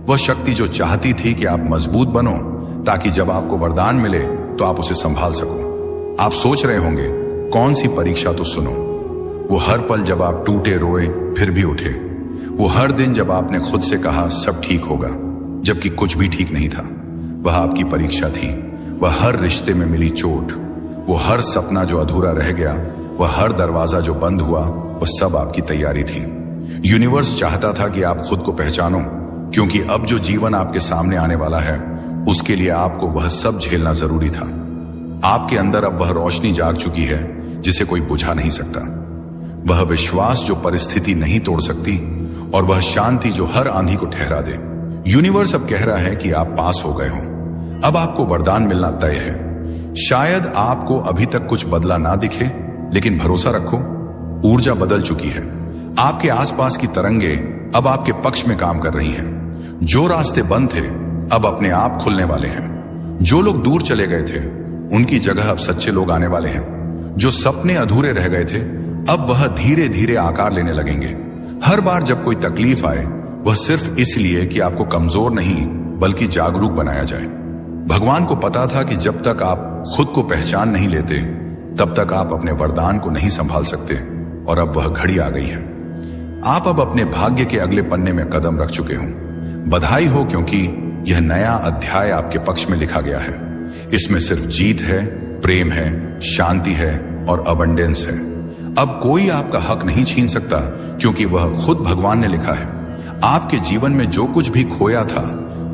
वह शक्ति जो चाहती थी कि आप मजबूत बनो ताकि जब आपको वरदान मिले तो आप उसे संभाल सको। आप सोच रहे होंगे कौन सी परीक्षा, तो सुनो। वो हर पल जब आप टूटे रोए फिर भी उठे, वो हर दिन जब आपने खुद से कहा सब ठीक होगा जबकि कुछ भी ठीक नहीं था, वह आपकी परीक्षा थी। वह हर रिश्ते में मिली चोट, वो हर सपना जो अधूरा रह गया, वह हर दरवाजा जो बंद हुआ, वह सब आपकी तैयारी थी। यूनिवर्स चाहता था कि आप खुद को पहचानो, क्योंकि अब जो जीवन आपके सामने आने वाला है उसके लिए आपको वह सब झेलना जरूरी था। आपके अंदर अब वह रोशनी जाग चुकी है जिसे कोई बुझा नहीं सकता, वह विश्वास जो परिस्थिति नहीं तोड़ सकती, और वह शांति जो हर आंधी को ठहरा दे। यूनिवर्स अब कह रहा है कि आप पास हो गए हो, अब आपको वरदान मिलना तय है। शायद आपको अभी तक कुछ बदला ना दिखे, लेकिन भरोसा रखो, ऊर्जा बदल चुकी है। आपके आसपास की तरंगे अब आपके पक्ष में काम कर रही हैं। जो रास्ते बंद थे अब अपने आप खुलने वाले हैं। जो लोग दूर चले गए थे उनकी जगह अब सच्चे लोग आने वाले हैं। जो सपने अधूरे रह गए थे अब वह धीरे धीरे आकार लेने लगेंगे। हर बार जब कोई तकलीफ आए वह सिर्फ इसलिए कि आपको कमजोर नहीं बल्कि जागरूक बनाया जाए। भगवान को पता था कि जब तक आप खुद को पहचान नहीं लेते तब तक आप अपने वरदान को नहीं संभाल सकते, और अब वह घड़ी आ गई है। आप अब अपने भाग्य के अगले पन्ने में कदम रख चुके हो। बधाई हो, क्योंकि यह नया अध्याय आपके पक्ष में लिखा गया है। इसमें सिर्फ जीत है, प्रेम है, शांति है और अबंडेंस है। अब कोई आपका हक नहीं छीन सकता, क्योंकि वह खुद भगवान ने लिखा है। आपके जीवन में जो कुछ भी खोया था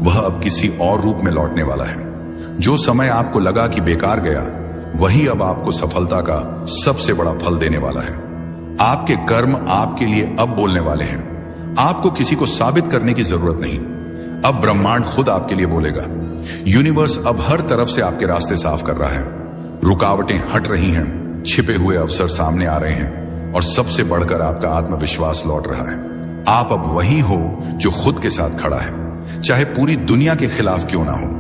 वह अब किसी और रूप में लौटने वाला है। जो समय आपको लगा कि बेकार गया, वही अब आपको सफलता का सबसे बड़ा फल देने वाला है। आपके कर्म आपके लिए अब बोलने वाले हैं। आपको किसी को साबित करने की जरूरत नहीं, अब ब्रह्मांड खुद आपके लिए बोलेगा। यूनिवर्स अब हर तरफ से आपके रास्ते साफ कर रहा है। रुकावटें हट रही हैं, छिपे हुए अवसर सामने आ रहे हैं, और सबसे बढ़कर आपका आत्मविश्वास लौट रहा है। आप अब वही हो जो खुद के साथ खड़ा है, चाहे पूरी दुनिया के खिलाफ क्यों ना हो।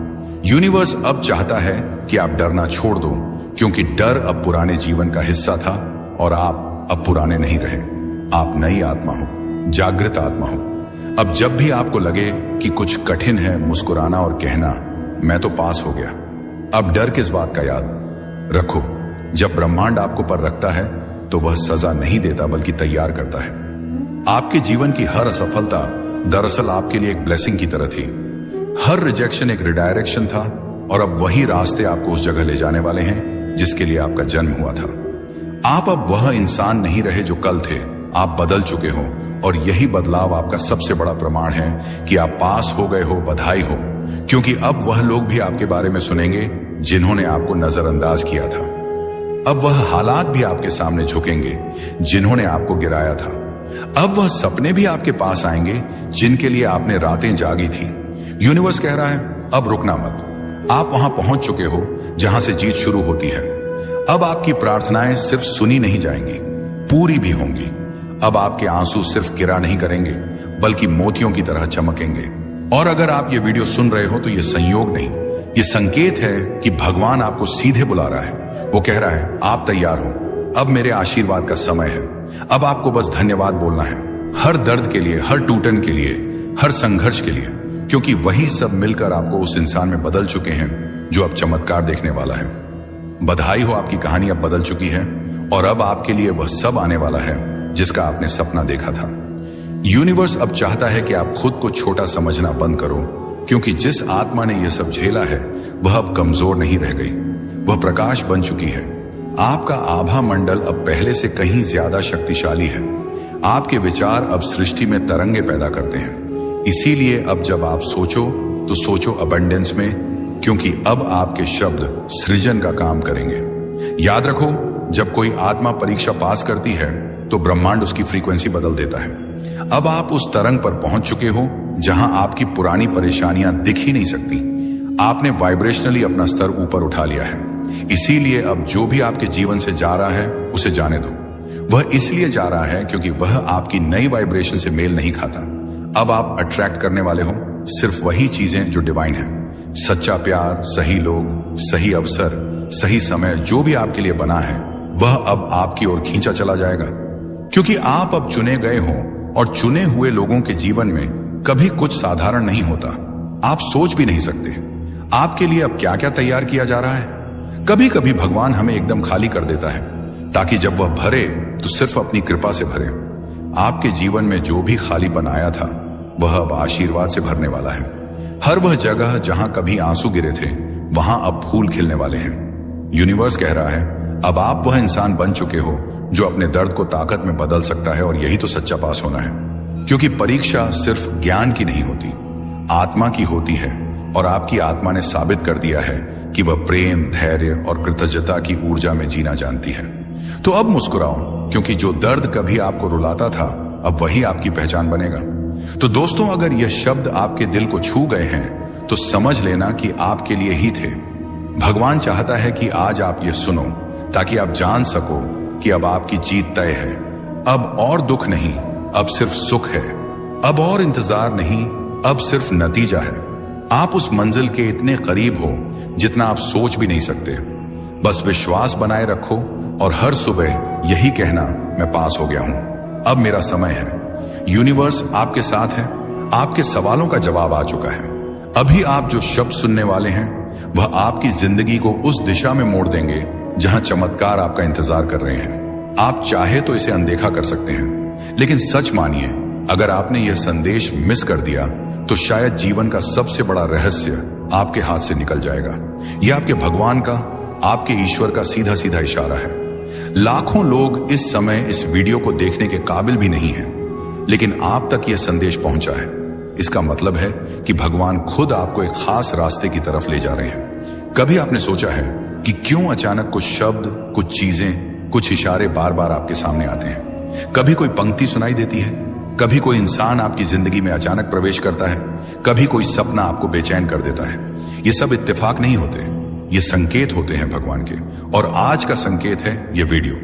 यूनिवर्स अब चाहता है कि आप डरना छोड़ दो, क्योंकि डर अब पुराने जीवन का हिस्सा था और आप अब पुराने नहीं रहे। आप नई आत्मा हो, जागृत आत्मा हो। अब जब भी आपको लगे कि कुछ कठिन है, मुस्कुराना और कहना मैं तो पास हो गया। अब डर किस बात का याद रखो, जब ब्रह्मांड आपको पर रखता है तो वह सजा नहीं देता बल्कि तैयार करता है। आपके जीवन की हर असफलता दरअसल आपके लिए एक ब्लेसिंग की तरह थी। हर रिजेक्शन एक रिडायरेक्शन था, और अब वही रास्ते आपको उस जगह ले जाने वाले हैं जिसके लिए आपका जन्म हुआ था। आप अब वह इंसान नहीं रहे जो कल थे, आप बदल चुके हो, और यही बदलाव आपका सबसे बड़ा प्रमाण है कि आप पास हो गए हो। बधाई हो, क्योंकि अब वह लोग भी आपके बारे में सुनेंगे जिन्होंने आपको नजरअंदाज किया था। अब वह हालात भी आपके सामने झुकेंगे जिन्होंने आपको गिराया था। अब वह सपने भी आपके पास आएंगे जिनके लिए आपने रातें जागी थी। यूनिवर्स कह रहा है अब रुकना मत। आप वहां पहुंच चुके हो जहां से जीत शुरू होती है। अब आपकी प्रार्थनाएं सिर्फ सुनी नहीं जाएंगी, पूरी भी होंगी। अब आपके आंसू सिर्फ गिरा नहीं करेंगे बल्कि मोतियों की तरह चमकेंगे। और अगर आप ये वीडियो सुन रहे हो तो ये संयोग नहीं, ये संकेत है कि भगवान आपको सीधे बुला रहा है। वो कह रहा है आप तैयार हो, अब मेरे आशीर्वाद का समय है। अब आपको बस धन्यवाद बोलना है, हर दर्द के लिए, हर टूटन के लिए, हर संघर्ष के लिए, क्योंकि वही सब मिलकर आपको उस इंसान में बदल चुके हैं जो अब चमत्कार देखने वाला है। बधाई हो, आपकी कहानी अब बदल चुकी है, और अब आपके लिए वह सब आने वाला है जिसका आपने सपना देखा था। यूनिवर्स अब चाहता है कि आप खुद को छोटा समझना बंद करो, क्योंकि जिस आत्मा ने यह सब झेला है वह अब कमजोर नहीं रह गई, वह प्रकाश बन चुकी है। आपका आभा मंडल अब पहले से कहीं ज्यादा शक्तिशाली है। आपके विचार अब सृष्टि में तरंगे पैदा करते हैं। इसीलिए अब जब आप सोचो तो सोचो अबंडेंस में, क्योंकि अब आपके शब्द सृजन का काम करेंगे। याद रखो, जब कोई आत्मा परीक्षा पास करती है तो ब्रह्मांड उसकी फ्रीक्वेंसी बदल देता है। अब आप उस तरंग पर पहुंच चुके हो जहां आपकी पुरानी परेशानियां दिख ही नहीं सकती। आपने वाइब्रेशनली अपना स्तर ऊपर उठा लिया है। इसीलिए अब जो भी आपके जीवन से जा रहा है उसे जाने दो। वह इसलिए जा रहा है क्योंकि वह आपकी नई वाइब्रेशन से मेल नहीं खाता। अब आप अट्रैक्ट करने वाले हो सिर्फ वही चीजें जो डिवाइन है। सच्चा प्यार, सही लोग, सही अवसर, सही समय जो भी आपके लिए बना है वह अब आपकी ओर खींचा चला जाएगा। क्योंकि आप अब चुने गए हो और चुने हुए लोगों के जीवन में कभी कुछ साधारण नहीं होता। आप सोच भी नहीं सकते आपके लिए अब क्या क्या तैयार किया जा रहा है। कभी कभी भगवान हमें एकदम खाली कर देता है ताकि जब वह भरे तो सिर्फ अपनी कृपा से भरे। आपके जीवन में जो भी खालीपन आया था वह अब आशीर्वाद से भरने वाला है। हर वह जगह जहां कभी आंसू गिरे थे वहां अब फूल खिलने वाले हैं। यूनिवर्स कह रहा है अब आप वह इंसान बन चुके हो जो अपने दर्द को ताकत में बदल सकता है, और यही तो सच्चा पास होना है। क्योंकि परीक्षा सिर्फ ज्ञान की नहीं होती, आत्मा की होती है, और आपकी आत्मा ने साबित कर दिया है कि वह प्रेम, धैर्य और कृतज्ञता की ऊर्जा में जीना जानती है। तो अब मुस्कुराओ, क्योंकि जो दर्द कभी आपको रुलाता था अब वही आपकी पहचान बनेगा। तो दोस्तों, अगर यह शब्द आपके दिल को छू गए हैं तो समझ लेना कि आपके लिए ही थे। भगवान चाहता है कि आज आप ये सुनो ताकि आप जान सको कि अब आपकी जीत तय है। अब और दुख नहीं, अब सिर्फ सुख है। अब और इंतजार नहीं, अब सिर्फ नतीजा है। आप उस मंजिल के इतने करीब हो जितना आप सोच भी नहीं सकते। बस विश्वास बनाए रखो और हर सुबह यही कहना, मैं पास हो गया हूं, अब मेरा समय है। यूनिवर्स आपके साथ है, आपके सवालों का जवाब आ चुका है। अभी आप जो शब्द सुनने वाले हैं वह आपकी जिंदगी को उस दिशा में मोड़ देंगे जहां चमत्कार आपका इंतजार कर रहे हैं। आप चाहे तो इसे अनदेखा कर सकते हैं, लेकिन सच मानिए, अगर आपने यह संदेश मिस कर दिया तो शायद जीवन का सबसे बड़ा रहस्य आपके हाथ से निकल जाएगा। यह आपके भगवान का, आपके ईश्वर का सीधा सीधा इशारा है। लाखों लोग इस समय इस वीडियो को देखने के काबिल भी नहीं हैं, लेकिन आप तक यह संदेश पहुंचा है। इसका मतलब है कि भगवान खुद आपको एक खास रास्ते की तरफ ले जा रहे हैं। कभी आपने सोचा है कि क्यों अचानक कुछ शब्द, कुछ चीजें, कुछ इशारे बार बार आपके सामने आते हैं? कभी कोई पंक्ति सुनाई देती है, कभी कोई इंसान आपकी जिंदगी में अचानक प्रवेश करता है, कभी कोई सपना आपको बेचैन कर देता है। ये सब इत्तेफाक नहीं होते, ये संकेत होते हैं भगवान के। और आज का संकेत है ये वीडियो।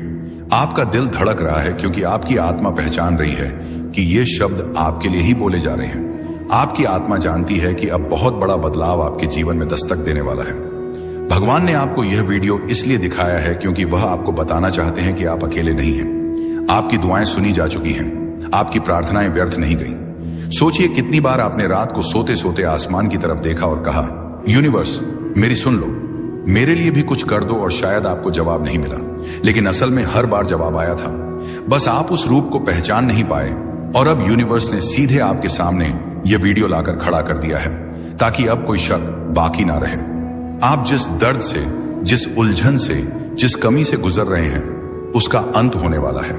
आपका दिल धड़क रहा है क्योंकि आपकी आत्मा पहचान रही है कि ये शब्द आपके लिए ही बोले जा रहे हैं। आपकी आत्मा जानती है कि अब बहुत बड़ा बदलाव आपके जीवन में दस्तक देने वाला है। भगवान ने आपको यह वीडियो इसलिए दिखाया है क्योंकि वह आपको बताना चाहते हैं कि आप अकेले नहीं हैं। आपकी दुआएं सुनी जा चुकी हैं, आपकी प्रार्थनाएं व्यर्थ नहीं गई। सोचिए कितनी बार आपने रात को सोते सोते आसमान की तरफ देखा और कहा, यूनिवर्स मेरी सुन लो, मेरे लिए भी कुछ कर दो, और शायद आपको जवाब नहीं मिला, लेकिन असल में हर बार जवाब आया था। बस आप उस रूप को पहचान नहीं पाए, और अब यूनिवर्स ने सीधे आपके सामने यह वीडियो लाकर खड़ा कर दिया है ताकि अब कोई शक बाकी ना रहे। आप जिस दर्द से, जिस उलझन से, जिस कमी से गुजर रहे हैं उसका अंत होने वाला है।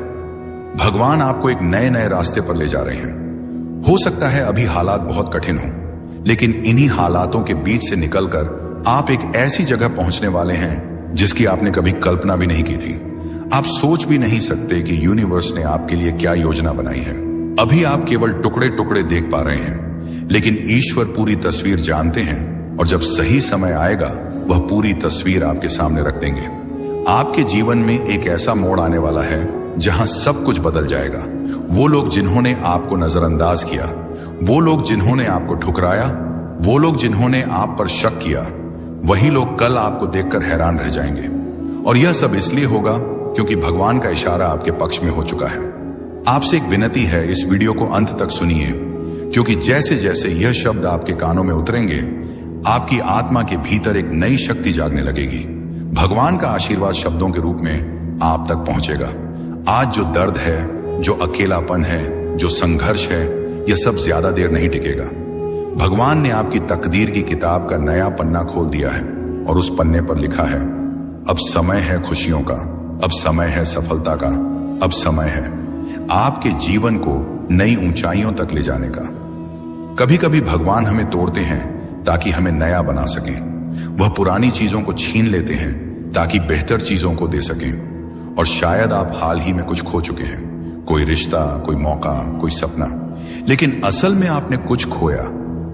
भगवान आपको एक नए नए रास्ते पर ले जा रहे हैं। हो सकता है अभी हालात बहुत कठिन हो, लेकिन इन्हीं हालातों के बीच से निकलकर आप एक ऐसी जगह पहुंचने वाले हैं जिसकी आपने कभी कल्पना भी नहीं की थी। आप सोच भी नहीं सकते कि यूनिवर्स ने आपके लिए क्या योजना बनाई है। अभी आप केवल टुकड़े टुकड़े देख पा रहे हैं, लेकिन ईश्वर पूरी तस्वीर जानते हैं, और जब सही समय आएगा वह पूरी तस्वीर आपके सामने रख देंगे। आपके जीवन में एक ऐसा मोड़ आने वाला है जहां सब कुछ बदल जाएगा। वो लोग जिन्होंने आपको नजरअंदाज किया, वो लोग जिन्होंने आपको ठुकराया, वो लोग जिन्होंने आप पर शक किया, वही लोग कल आपको देखकर हैरान रह जाएंगे। और यह सब इसलिए होगा क्योंकि भगवान का इशारा आपके पक्ष में हो चुका है। आपसे एक विनती है, इस वीडियो को अंत तक सुनिए, क्योंकि जैसे जैसे यह शब्द आपके कानों में उतरेंगे आपकी आत्मा के भीतर एक नई शक्ति जागने लगेगी। भगवान का आशीर्वाद शब्दों के रूप में आप तक पहुंचेगा। आज जो दर्द है, जो अकेलापन है, जो संघर्ष है, यह सब ज्यादा देर नहीं टिकेगा। भगवान ने आपकी तकदीर की किताब का नया पन्ना खोल दिया है, और उस पन्ने पर लिखा है, अब समय है खुशियों का, अब समय है सफलता का, अब समय है आपके जीवन को नई ऊंचाइयों तक ले जाने का। कभी कभी भगवान हमें तोड़ते हैं ताकि हमें नया बना सकें। वह पुरानी चीजों को छीन लेते हैं ताकि बेहतर चीजों को दे सकें। और शायद आप हाल ही में कुछ खो चुके हैं, कोई रिश्ता, कोई मौका, कोई सपना, लेकिन असल में आपने कुछ खोया।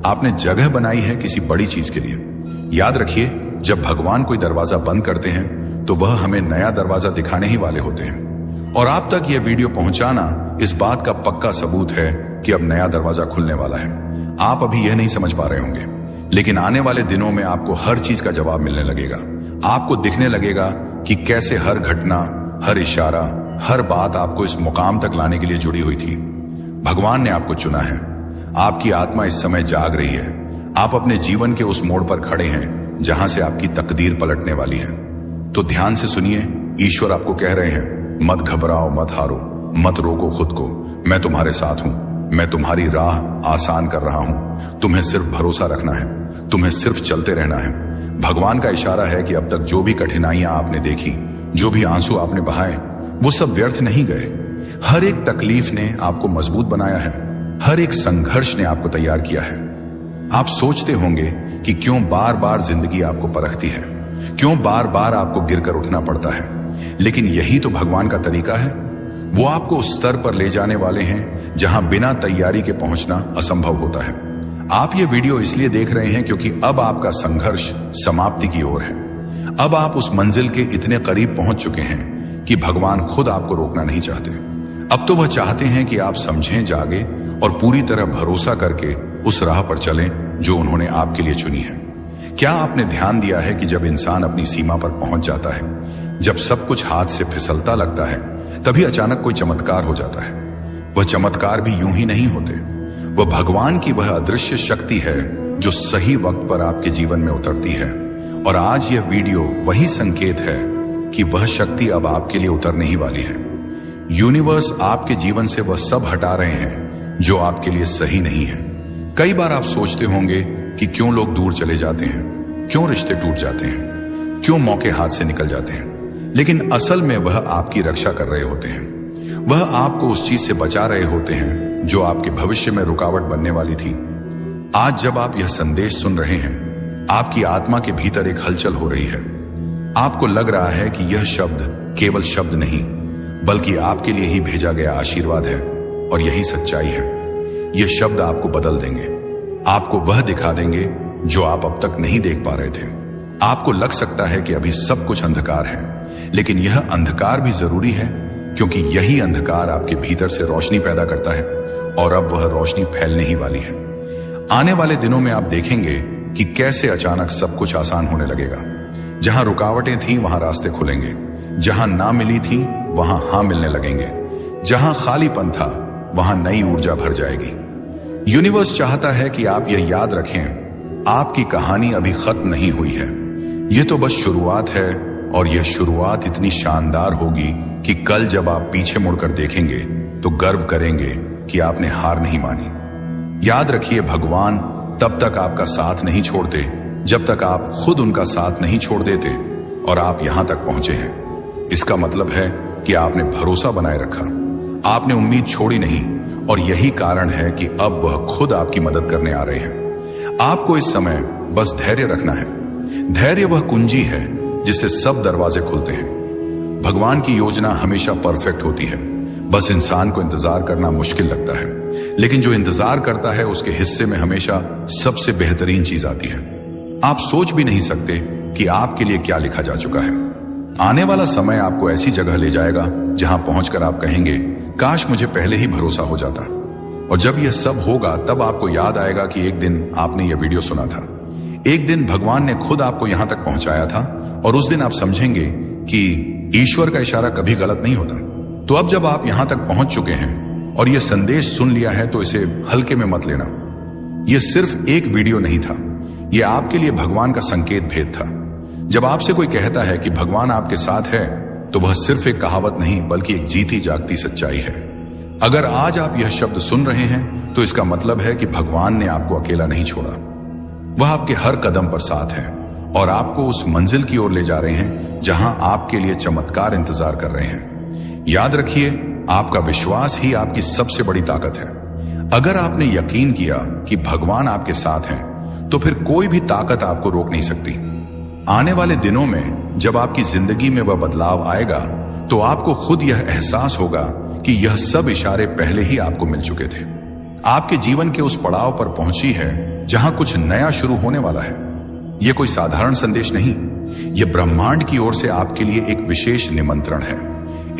आपने जगह बनाई है किसी बड़ी चीज के लिए। याद रखिए, जब भगवान कोई दरवाजा बंद करते हैं तो वह हमें नया दरवाजा दिखाने ही वाले होते हैं। और आप तक यह वीडियो पहुंचाना इस बात का पक्का सबूत है कि अब नया दरवाजा खुलने वाला है। आप अभी यह नहीं समझ पा रहे होंगे, लेकिन आने वाले दिनों में आपको हर चीज का जवाब मिलने लगेगा। आपको दिखने लगेगा कि कैसे हर घटना, हर इशारा, हर बात आपको इस मुकाम तक लाने के लिए जुड़ी हुई थी। भगवान ने आपको चुना है। आपकी आत्मा इस समय जाग रही है। आप अपने जीवन के उस मोड़ पर खड़े हैं जहां से आपकी तकदीर पलटने वाली है। तो ध्यान से सुनिए, ईश्वर आपको कह रहे हैं, मत घबराओ, मत हारो, मत रोको खुद को। मैं तुम्हारे साथ हूं। मैं तुम्हारी राह आसान कर रहा हूं। तुम्हें सिर्फ भरोसा रखना है। तुम्हें सिर्फ चलते रहना है। भगवान का इशारा है कि अब तक जो भी कठिनाइयां आपने देखी, जो भी आंसू आपने बहाए, वो सब व्यर्थ नहीं गए। हर एक तकलीफ ने आपको मजबूत बनाया है। हर एक संघर्ष ने आपको तैयार किया है। आप सोचते होंगे कि क्यों बार बार जिंदगी आपको परखती है, क्यों बार बार आपको गिरकर उठना पड़ता है, लेकिन यही तो भगवान का तरीका है। वो आपको उस स्तर पर ले जाने वाले हैं जहां बिना तैयारी के पहुंचना असंभव होता है। आप ये वीडियो इसलिए देख रहे हैं क्योंकि अब आपका संघर्ष समाप्ति की ओर है। अब आप उस मंजिल के इतने करीब पहुंच चुके हैं कि भगवान खुद आपको रोकना नहीं चाहते। अब तो वह चाहते हैं कि आप समझें, जागे और पूरी तरह भरोसा करके उस राह पर चलें जो उन्होंने आपके लिए चुनी है। क्या आपने ध्यान दिया है कि जब इंसान अपनी सीमा पर पहुंच जाता है, जब सब कुछ हाथ से फिसलता लगता है, तभी अचानक कोई चमत्कार हो जाता है। वह चमत्कार भी यूं ही नहीं होते। वह भगवान की वह अदृश्य शक्ति है जो सही वक्त पर आपके जीवन में उतरती है। और आज यह वीडियो वही संकेत है कि वह शक्ति अब आपके लिए उतरने ही वाली है। यूनिवर्स आपके जीवन से वह सब हटा रहे हैं जो आपके लिए सही नहीं है। कई बार आप सोचते होंगे कि क्यों लोग दूर चले जाते हैं, क्यों रिश्ते टूट जाते हैं, क्यों मौके हाथ से निकल जाते हैं, लेकिन असल में वह आपकी रक्षा कर रहे होते हैं। वह आपको उस चीज से बचा रहे होते हैं जो आपके भविष्य में रुकावट बनने वाली थी। आज जब आप यह संदेश सुन रहे हैं, आपकी आत्मा के भीतर एक हलचल हो रही है। आपको लग रहा है कि यह शब्द केवल शब्द नहीं, बल्कि आपके लिए ही भेजा गया आशीर्वाद है। और यही सच्चाई है। ये शब्द आपको बदल देंगे, आपको वह दिखा देंगे जो आप अब तक नहीं देख पा रहे थे। आपको लग सकता है कि अभी सब कुछ अंधकार है, लेकिन यह अंधकार भी जरूरी है, क्योंकि यही अंधकार आपके भीतर से रोशनी पैदा करता है और अब वह रोशनी फैलने ही वाली है। आने वाले दिनों में आप देखेंगे कि कैसे अचानक सब कुछ आसान होने लगेगा। जहां रुकावटें थीं वहां रास्ते खुलेंगे, जहां ना मिली थी वहां हां मिलने लगेंगे, जहां खालीपन था वहां नई ऊर्जा भर जाएगी। यूनिवर्स चाहता है कि आप यह याद रखें, आपकी कहानी अभी खत्म नहीं हुई है। यह तो बस शुरुआत है, और यह शुरुआत इतनी शानदार होगी कि कल जब आप पीछे मुड़कर देखेंगे तो गर्व करेंगे कि आपने हार नहीं मानी। याद रखिए, भगवान तब तक आपका साथ नहीं छोड़ते जब तक आप खुद उनका साथ नहीं छोड़ देते। और आप यहां तक पहुंचे हैं, इसका मतलब है कि आपने भरोसा बनाए रखा, आपने उम्मीद छोड़ी नहीं। और यही कारण है कि अब वह खुद आपकी मदद करने आ रहे हैं। आपको इस समय बस धैर्य रखना है। धैर्य वह कुंजी है जिससे सब दरवाजे खुलते हैं। भगवान की योजना हमेशा परफेक्ट होती है, बस इंसान को इंतजार करना मुश्किल लगता है। लेकिन जो इंतजार करता है उसके हिस्से में हमेशा सबसे बेहतरीन चीज आती है। आप सोच भी नहीं सकते कि आपके लिए क्या लिखा जा चुका है। आने वाला समय आपको ऐसी जगह ले जाएगा जहां पहुंचकर आप कहेंगे, काश मुझे पहले ही भरोसा हो जाता। और जब यह सब होगा तब आपको याद आएगा कि एक दिन आपने यह वीडियो सुना था। एक दिन भगवान ने खुद आपको यहां तक पहुंचाया था, और उस दिन आप समझेंगे कि ईश्वर का इशारा कभी गलत नहीं होता। तो अब जब आप यहां तक पहुंच चुके हैं और यह संदेश सुन लिया है, तो इसे हल्के में मत लेना। यह सिर्फ एक वीडियो नहीं था, यह आपके लिए भगवान का संकेत भेद था। जब आपसे कोई कहता है कि भगवान आपके साथ है, तो वह सिर्फ एक कहावत नहीं बल्कि एक जीती जागती सच्चाई है। अगर आज आप यह शब्द सुन रहे हैं तो इसका मतलब है कि भगवान ने आपको अकेला नहीं छोड़ा। वह आपके हर कदम पर साथ है और आपको उस मंजिल की ओर ले जा रहे हैं जहां आपके लिए चमत्कार इंतजार कर रहे हैं। याद रखिए, आपका विश्वास ही आपकी सबसे बड़ी ताकत है। अगर आपने यकीन किया कि भगवान आपके साथ हैं, तो फिर कोई भी ताकत आपको रोक नहीं सकती। आने वाले दिनों में जब आपकी जिंदगी में वह बदलाव आएगा, तो आपको खुद यह एहसास होगा कि यह सब इशारे पहले ही आपको मिल चुके थे। आपके जीवन के उस पड़ाव पर पहुंची है जहां कुछ नया शुरू होने वाला है। यह कोई साधारण संदेश नहीं, यह ब्रह्मांड की ओर से आपके लिए एक विशेष निमंत्रण है।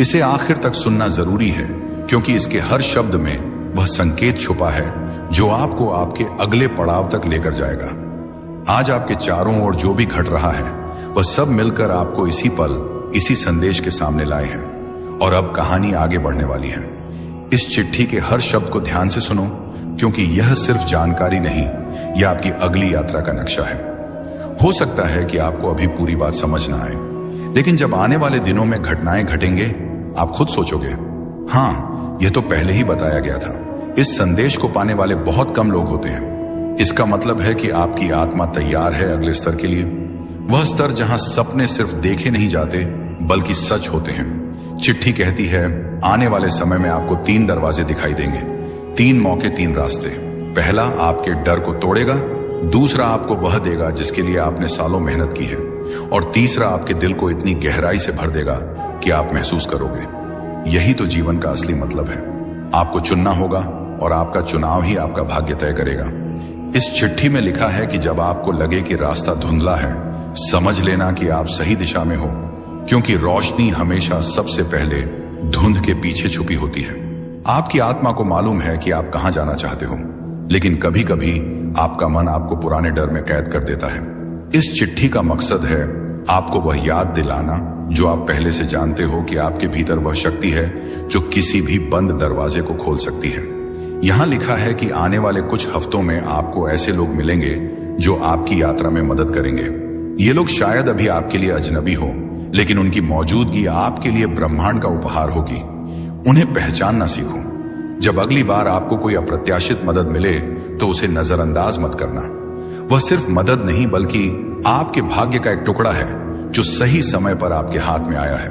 इसे आखिर तक सुनना जरूरी है, क्योंकि इसके हर शब्द में वह संकेत छुपा है जो आपको आपके अगले पड़ाव तक लेकर जाएगा। आज आपके चारों ओर जो भी घट रहा है, वह सब मिलकर आपको इसी पल, इसी संदेश के सामने लाए हैं। और अब कहानी आगे बढ़ने वाली है। इस चिट्ठी के हर शब्द को ध्यान से सुनो, क्योंकि यह सिर्फ जानकारी नहीं, यह आपकी अगली यात्रा का नक्शा है। हो सकता है कि आपको अभी पूरी बात समझ ना आए, लेकिन जब आने वाले दिनों में घटनाएं घटेंगे, आप खुद सोचोगे, हाँ, यह तो पहले ही बताया गया था। इस संदेश को पाने वाले बहुत कम लोग होते हैं। इसका मतलब है कि आपकी आत्मा तैयार है अगले स्तर के लिए, वह स्तर जहां सपने सिर्फ देखे नहीं जाते बल्कि सच होते हैं। चिट्ठी कहती है, आने वाले समय में आपको 3 दरवाजे दिखाई देंगे, 3 मौके, 3 रास्ते। पहला आपके डर को तोड़ेगा, दूसरा आपको वह देगा जिसके लिए आपने सालों मेहनत की है, और तीसरा आपके दिल को इतनी गहराई से भर देगा कि आप महसूस करोगे, यही तो जीवन का असली मतलब है। आपको चुनना होगा और आपका चुनाव ही आपका भाग्य तय करेगा। इस चिट्ठी में लिखा है कि जब आपको लगे कि रास्ता धुंधला है, समझ लेना कि आप सही दिशा में हो, क्योंकि रोशनी हमेशा सबसे पहले धुंध के पीछे छुपी होती है। आपकी आत्मा को मालूम है कि आप कहां जाना चाहते हो, लेकिन कभी कभी आपका मन आपको पुराने डर में कैद कर देता है। इस चिट्ठी का मकसद है आपको वह याद दिलाना जो आप पहले से जानते हो, कि आपके भीतर वह शक्ति है जो किसी भी बंद दरवाजे को खोल सकती है। यहां लिखा है कि आने वाले कुछ हफ्तों में आपको ऐसे लोग मिलेंगे जो आपकी यात्रा में मदद करेंगे। ये लोग शायद अभी आपके लिए अजनबी हो, लेकिन उनकी मौजूदगी आपके लिए ब्रह्मांड का उपहार होगी। उन्हें पहचानना सीखो। जब अगली बार आपको कोई अप्रत्याशित मदद मिले तो उसे नजरअंदाज मत करना। वह सिर्फ मदद नहीं बल्कि आपके भाग्य का एक टुकड़ा है जो सही समय पर आपके हाथ में आया है।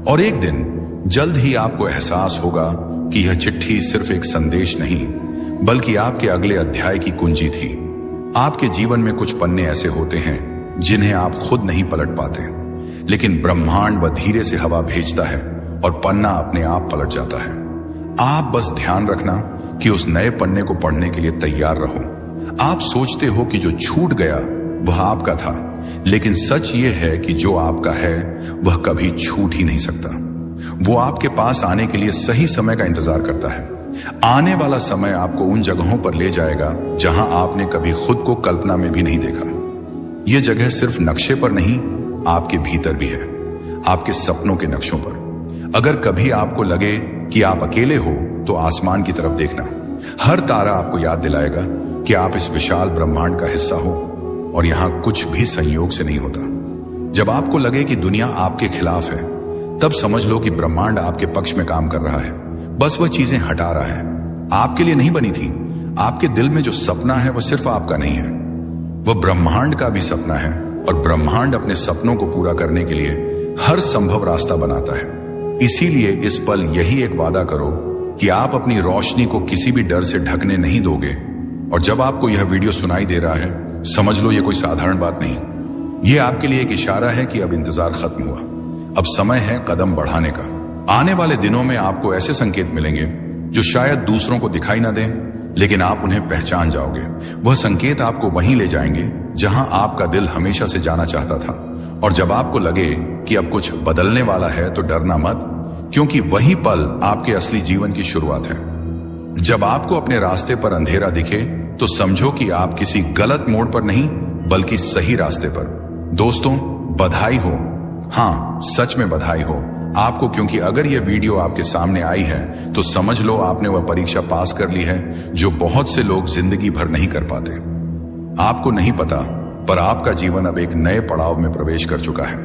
और एक दिन जल्द ही आपको एहसास होगा कि यह चिट्ठी सिर्फ एक संदेश नहीं, बल्कि आपके अगले अध्याय की कुंजी थी। आपके जीवन में कुछ पन्ने ऐसे होते हैं जिन्हें आप खुद नहीं पलट पाते, लेकिन ब्रह्मांड वह धीरे से हवा भेजता है और पन्ना अपने आप पलट जाता है। आप बस ध्यान रखना कि उस नए पन्ने को पढ़ने के लिए तैयार रहो। आप सोचते हो कि जो छूट गया वह आपका था, लेकिन सच यह है कि जो आपका है वह कभी छूट ही नहीं सकता। वो आपके पास आने के लिए सही समय का इंतजार करता है। आने वाला समय आपको उन जगहों पर ले जाएगा जहां आपने कभी खुद को कल्पना में भी नहीं देखा। यह जगह सिर्फ नक्शे पर नहीं, आपके भीतर भी है, आपके सपनों के नक्शों पर। अगर कभी आपको लगे कि आप अकेले हो तो आसमान की तरफ देखना। हर तारा आपको याद दिलाएगा कि आप इस विशाल ब्रह्मांड का हिस्सा हो, और यहां कुछ भी संयोग से नहीं होता। जब आपको लगे कि दुनिया आपके खिलाफ है, तब समझ लो कि ब्रह्मांड आपके पक्ष में काम कर रहा है। बस वह चीजें हटा रहा है। आपके लिए नहीं बनी थी। आपके दिल में जो सपना है वह सिर्फ आपका नहीं है, वह ब्रह्मांड का भी सपना है, और ब्रह्मांड अपने सपनों को पूरा करने के लिए हर संभव रास्ता बनाता है। इसीलिए इस पल यही एक वादा करो कि आप अपनी रोशनी को किसी भी डर से ढकने नहीं दोगे। और जब आपको यह वीडियो सुनाई दे रहा है, समझ लो यह कोई साधारण बात नहीं, यह आपके लिए एक इशारा है कि अब इंतजार खत्म हुआ, अब समय है कदम बढ़ाने का। आने वाले दिनों में आपको ऐसे संकेत मिलेंगे जो शायद दूसरों को दिखाई ना दें, लेकिन आप उन्हें पहचान जाओगे। वह संकेत आपको वहीं ले जाएंगे जहां आपका दिल हमेशा से जाना चाहता था। और जब आपको लगे कि अब कुछ बदलने वाला है तो डरना मत, क्योंकि वही पल आपके असली जीवन की शुरुआत है। जब आपको अपने रास्ते पर अंधेरा दिखे तो समझो कि आप किसी गलत मोड़ पर नहीं बल्कि सही रास्ते पर। दोस्तों, बधाई हो, हाँ, सच में बधाई हो आपको, क्योंकि अगर यह वीडियो आपके सामने आई है तो समझ लो आपने वह परीक्षा पास कर ली है जो बहुत से लोग जिंदगी भर नहीं कर पाते। आपको नहीं पता, पर आपका जीवन अब एक नए पड़ाव में प्रवेश कर चुका है।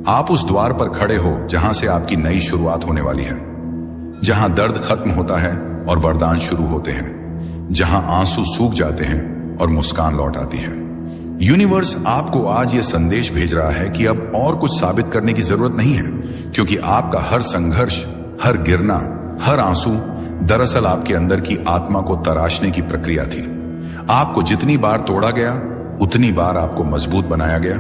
आप उस द्वार पर खड़े हो जहां से आपकी नई शुरुआत होने वाली है, जहां दर्द खत्म होता है और वरदान शुरू होते हैं, जहां आंसू सूख जाते हैं और मुस्कान लौट आती है। यूनिवर्स आपको आज यह संदेश भेज रहा है कि अब और कुछ साबित करने की जरूरत नहीं है, क्योंकि आपका हर संघर्ष, हर गिरना, हर आंसू दरअसल आपके अंदर की आत्मा को तराशने की प्रक्रिया थी। आपको जितनी बार तोड़ा गया उतनी बार आपको मजबूत बनाया गया,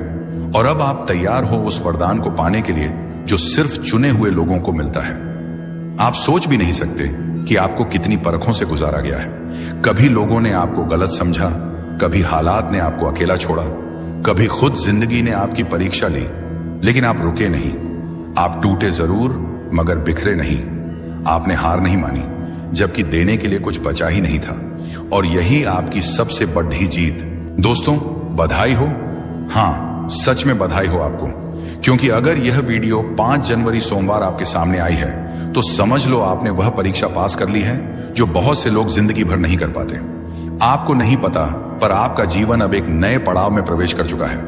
और अब आप तैयार हो उस वरदान को पाने के लिए जो सिर्फ चुने हुए लोगों को मिलता है। आप सोच भी नहीं सकते कि आपको कितनी परखों से गुजारा गया है। कभी लोगों ने आपको गलत समझा, कभी हालात ने आपको अकेला छोड़ा, कभी खुद जिंदगी ने आपकी परीक्षा ली, लेकिन आप रुके नहीं। आप टूटे जरूर मगर बिखरे नहीं। आपने हार नहीं मानी, जबकि देने के लिए कुछ बचा ही नहीं था, और यही आपकी सबसे बड़ी जीत। दोस्तों, बधाई हो, हाँ, सच में बधाई हो आपको, क्योंकि अगर यह वीडियो 5 जनवरी सोमवार आपके सामने आई है तो समझ लो आपने वह परीक्षा पास कर ली है जो बहुत से लोग जिंदगी भर नहीं कर पाते। आपको नहीं पता, पर आपका जीवन अब एक नए पड़ाव में प्रवेश कर चुका है।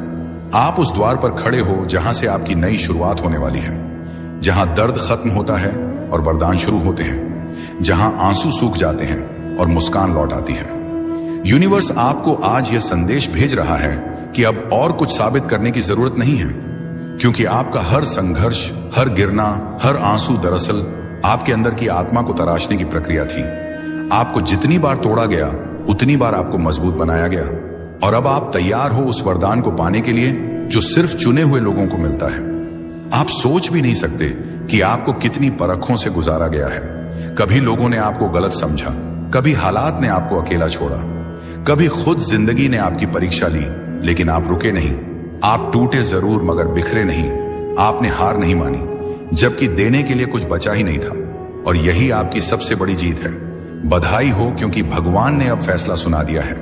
आप उस द्वार पर खड़े हो जहां से आपकी नई शुरुआत होने वाली है, जहां दर्द खत्म होता है और वरदान शुरू होते हैं, जहां आंसू सूख जाते हैं और मुस्कान लौट आती है। यूनिवर्स आपको आज यह संदेश भेज रहा है कि अब और कुछ साबित करने की जरूरत नहीं है, क्योंकि आपका हर संघर्ष, हर गिरना, हर आंसू दरअसल आपके अंदर की आत्मा को तराशने की प्रक्रिया थी। आपको जितनी बार तोड़ा गया उतनी बार आपको मजबूत बनाया गया, और अब आप तैयार हो उस वरदान को पाने के लिए जो सिर्फ चुने हुए लोगों को मिलता है। आप सोच भी नहीं सकते कि आपको कितनी परखों से गुजारा गया है। कभी लोगों ने आपको गलत समझा, कभी हालात ने आपको अकेला छोड़ा, कभी खुद जिंदगी ने आपकी परीक्षा ली, लेकिन आप रुके नहीं। आप टूटे जरूर मगर बिखरे नहीं। आपने हार नहीं मानी, जबकि देने के लिए कुछ बचा ही नहीं था, और यही आपकी सबसे बड़ी जीत है। बधाई हो, क्योंकि भगवान ने अब फैसला सुना दिया है।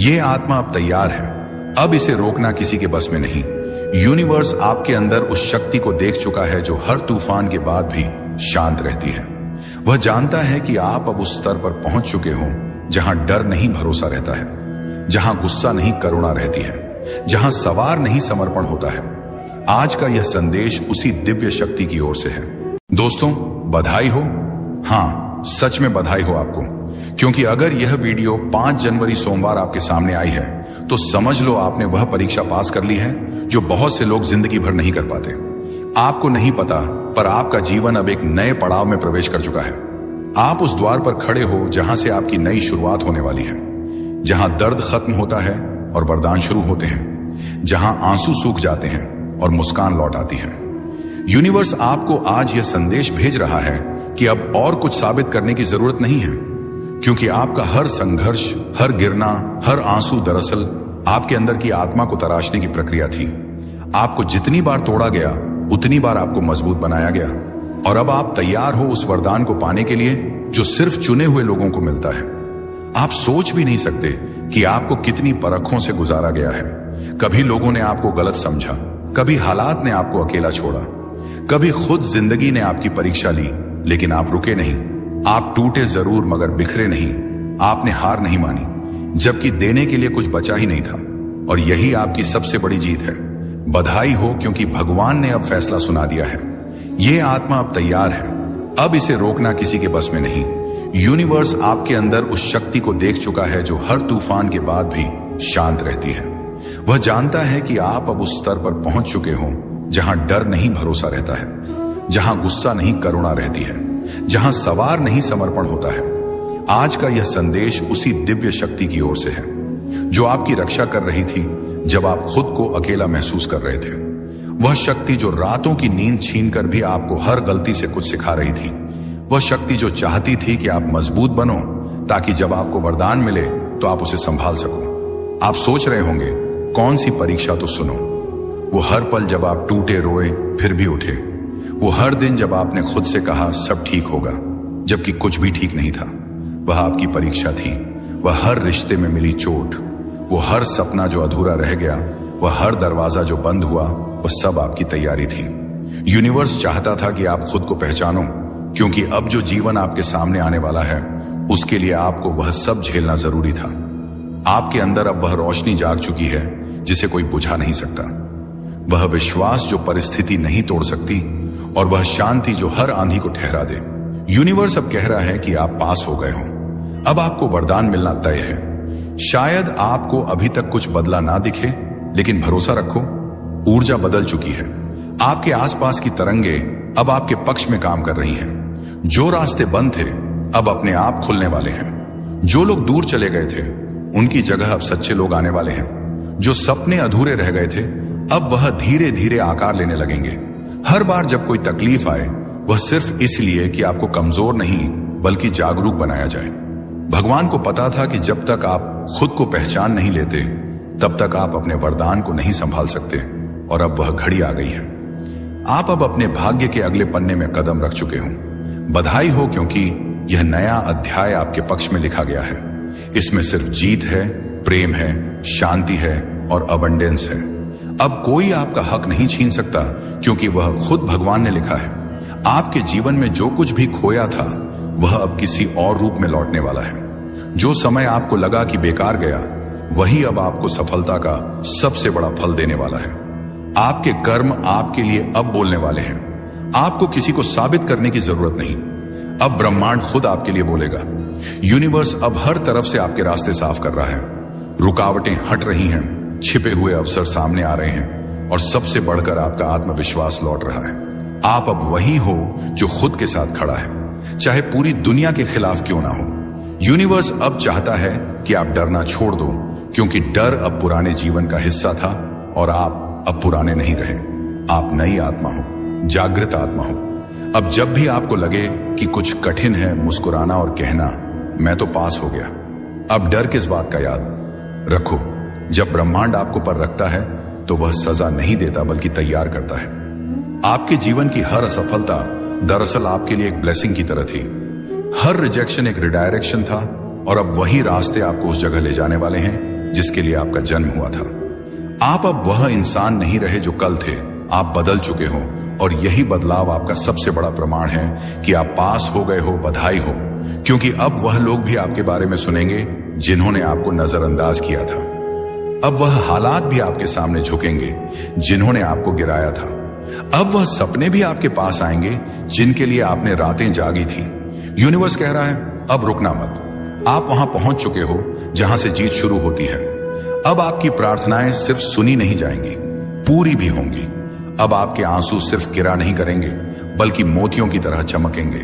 यह आत्मा अब तैयार है। अब इसे रोकना किसी के बस में नहीं। यूनिवर्स आपके अंदर उस शक्ति को देख चुका है जो हर तूफान के बाद भी शांत रहती है। वह जानता है कि आप अब उस स्तर पर पहुंच चुके हो जहां डर नहीं भरोसा रहता है, जहां गुस्सा नहीं करुणा रहती है, जहां सवार नहीं समर्पण होता है। आज का यह संदेश उसी दिव्य शक्ति की ओर से है। दोस्तों, बधाई हो। हां, सच में बधाई हो आपको, क्योंकि अगर यह वीडियो 5 जनवरी सोमवार आपके सामने आई है तो समझ लो आपने वह परीक्षा पास कर ली है जो बहुत से लोग जिंदगी भर नहीं कर पाते। आपको नहीं पता, पर आपका जीवन अब एक नए पड़ाव में प्रवेश कर चुका है। आप उस द्वार पर खड़े हो जहां से आपकी नई शुरुआत होने वाली है, जहां दर्द खत्म होता है और वरदान शुरू होते हैं, जहां आंसू सूख जाते हैं और मुस्कान लौट आती है। यूनिवर्स आपको आज यह संदेश भेज रहा है कि अब और कुछ साबित करने की जरूरत नहीं है, क्योंकि आपका हर संघर्ष, हर गिरना, हर आंसू दरअसल आपके अंदर की आत्मा को तराशने की प्रक्रिया थी। आपको जितनी बार तोड़ा गया उतनी बार आपको मजबूत बनाया गया, और अब आप तैयार हो उस वरदान को पाने के लिए जो सिर्फ चुने हुए लोगों को मिलता है। आप सोच भी नहीं सकते कि आपको कितनी परखों से गुजारा गया है। कभी लोगों ने आपको गलत समझा, कभी हालात ने आपको अकेला छोड़ा, कभी खुद जिंदगी ने आपकी परीक्षा ली, लेकिन आप रुके नहीं। आप टूटे जरूर मगर बिखरे नहीं। आपने हार नहीं मानी, जबकि देने के लिए कुछ बचा ही नहीं था, और यही आपकी सबसे बड़ी जीत है। बधाई हो, क्योंकि भगवान ने अब फैसला सुना दिया है। यह आत्मा अब तैयार है। अब इसे रोकना किसी के बस में नहीं। यूनिवर्स आपके अंदर उस शक्ति को देख चुका है जो हर तूफान के बाद भी शांत रहती है। वह जानता है कि आप अब उस स्तर पर पहुंच चुके हो जहां डर नहीं भरोसा रहता है, जहां गुस्सा नहीं करुणा रहती है, जहां सवार नहीं समर्पण होता है। आज का यह संदेश उसी दिव्य शक्ति की ओर से है जो आपकी रक्षा कर रही थी जब आप खुद को अकेला महसूस कर रहे थे। वह शक्ति जो रातों की नींद छीनकर भी आपको हर गलती से कुछ सिखा रही थी। वह शक्ति जो चाहती थी कि आप मजबूत बनो, ताकि जब आपको वरदान मिले तो आप उसे संभाल सको। आप सोच रहे होंगे, कौन सी परीक्षा, तो सुनो। वो हर पल जब आप टूटे रोए फिर भी उठे, वो हर दिन जब आपने खुद से कहा सब ठीक होगा, जबकि कुछ भी ठीक नहीं था। वह आपकी परीक्षा थी। वह हर रिश्ते में मिली चोट, वो हर सपना जो अधूरा रह गया, वह हर दरवाजा जो बंद हुआ, वह सब आपकी तैयारी थी। यूनिवर्स चाहता था कि आप खुद को पहचानो, क्योंकि अब जो जीवन आपके सामने आने वाला है उसके लिए आपको वह सब झेलना जरूरी था। आपके अंदर अब वह रोशनी जाग चुकी है जिसे कोई बुझा नहीं सकता, वह विश्वास जो परिस्थिति नहीं तोड़ सकती, और वह शांति जो हर आंधी को ठहरा दे। यूनिवर्स अब कह रहा है कि आप पास हो गए हो। अब आपको वरदान मिलना तय है। शायद आपको अभी तक कुछ बदला ना दिखे, लेकिन भरोसा रखो, ऊर्जा बदल चुकी है। आपके आसपास की तरंगे अब आपके पक्ष में काम कर रही हैं। जो रास्ते बंद थे अब अपने आप खुलने वाले हैं। जो लोग दूर चले गए थे उनकी जगह अब सच्चे लोग आने वाले हैं। जो सपने अधूरे रह गए थे अब वह धीरे धीरे आकार लेने लगेंगे। हर बार जब कोई तकलीफ आए, वह सिर्फ इसलिए कि आपको कमजोर नहीं बल्कि जागरूक बनाया जाए। भगवान को पता था कि जब तक आप खुद को पहचान नहीं लेते तब तक आप अपने वरदान को नहीं संभाल सकते, और अब वह घड़ी आ गई है। आप अब अपने भाग्य के अगले पन्ने में कदम रख चुके हो। बधाई हो, क्योंकि यह नया अध्याय आपके पक्ष में लिखा गया है। इसमें सिर्फ जीत है, प्रेम है, शांति है और अबंडेंस है। अब कोई आपका हक नहीं छीन सकता, क्योंकि वह खुद भगवान ने लिखा है। आपके जीवन में जो कुछ भी खोया था वह अब किसी और रूप में लौटने वाला है। जो समय आपको लगा कि बेकार गया, वही अब आपको सफलता का सबसे बड़ा फल देने वाला है। आपके कर्म आपके लिए अब बोलने वाले हैं। आपको किसी को साबित करने की जरूरत नहीं। अब ब्रह्मांड खुद आपके लिए बोलेगा। यूनिवर्स अब हर तरफ से आपके रास्ते साफ कर रहा है। रुकावटें हट रही हैं, छिपे हुए अवसर सामने आ रहे हैं और सबसे बढ़कर आपका आत्मविश्वास लौट रहा है। आप अब वही हो जो खुद के साथ खड़ा है, चाहे पूरी दुनिया के खिलाफ क्यों ना हो। यूनिवर्स अब चाहता है कि आप डरना छोड़ दो, क्योंकि डर अब पुराने जीवन का हिस्सा था और आप अब पुराने नहीं रहे। आप नई आत्मा हो, जागृत आत्मा हो। अब जब भी आपको लगे कि कुछ कठिन है, मुस्कुराना और कहना मैं तो पास हो गया। अब डर किस बात का याद रखो। जब ब्रह्मांड आपको पर रखता है तो वह सजा नहीं देता बल्कि तैयार करता है। आपके जीवन की हर असफलता दरअसल आपके लिए एक ब्लेसिंग की तरह थी। हर रिजेक्शन एक रिडायरेक्शन था और अब वही रास्ते आपको उस जगह ले जाने वाले हैं जिसके लिए आपका जन्म हुआ था। आप अब वह इंसान नहीं रहे जो कल थे। आप बदल चुके हो और यही बदलाव आपका सबसे बड़ा प्रमाण है कि आप पास हो गए हो। बधाई हो, क्योंकि अब वह लोग भी आपके बारे में सुनेंगे जिन्होंने आपको नजरअंदाज किया था। अब वह हालात भी आपके सामने झुकेंगे जिन्होंने आपको गिराया था। अब वह सपने भी आपके पास आएंगे जिनके लिए आपने रातें जागी थी। यूनिवर्स कह रहा है अब रुकना मत। आप वहां पहुंच चुके हो जहां से जीत शुरू होती है। अब आपकी प्रार्थनाएं सिर्फ सुनी नहीं जाएंगी, पूरी भी होंगी। अब आपके आंसू सिर्फ गिरा नहीं करेंगे बल्कि मोतियों की तरह चमकेंगे।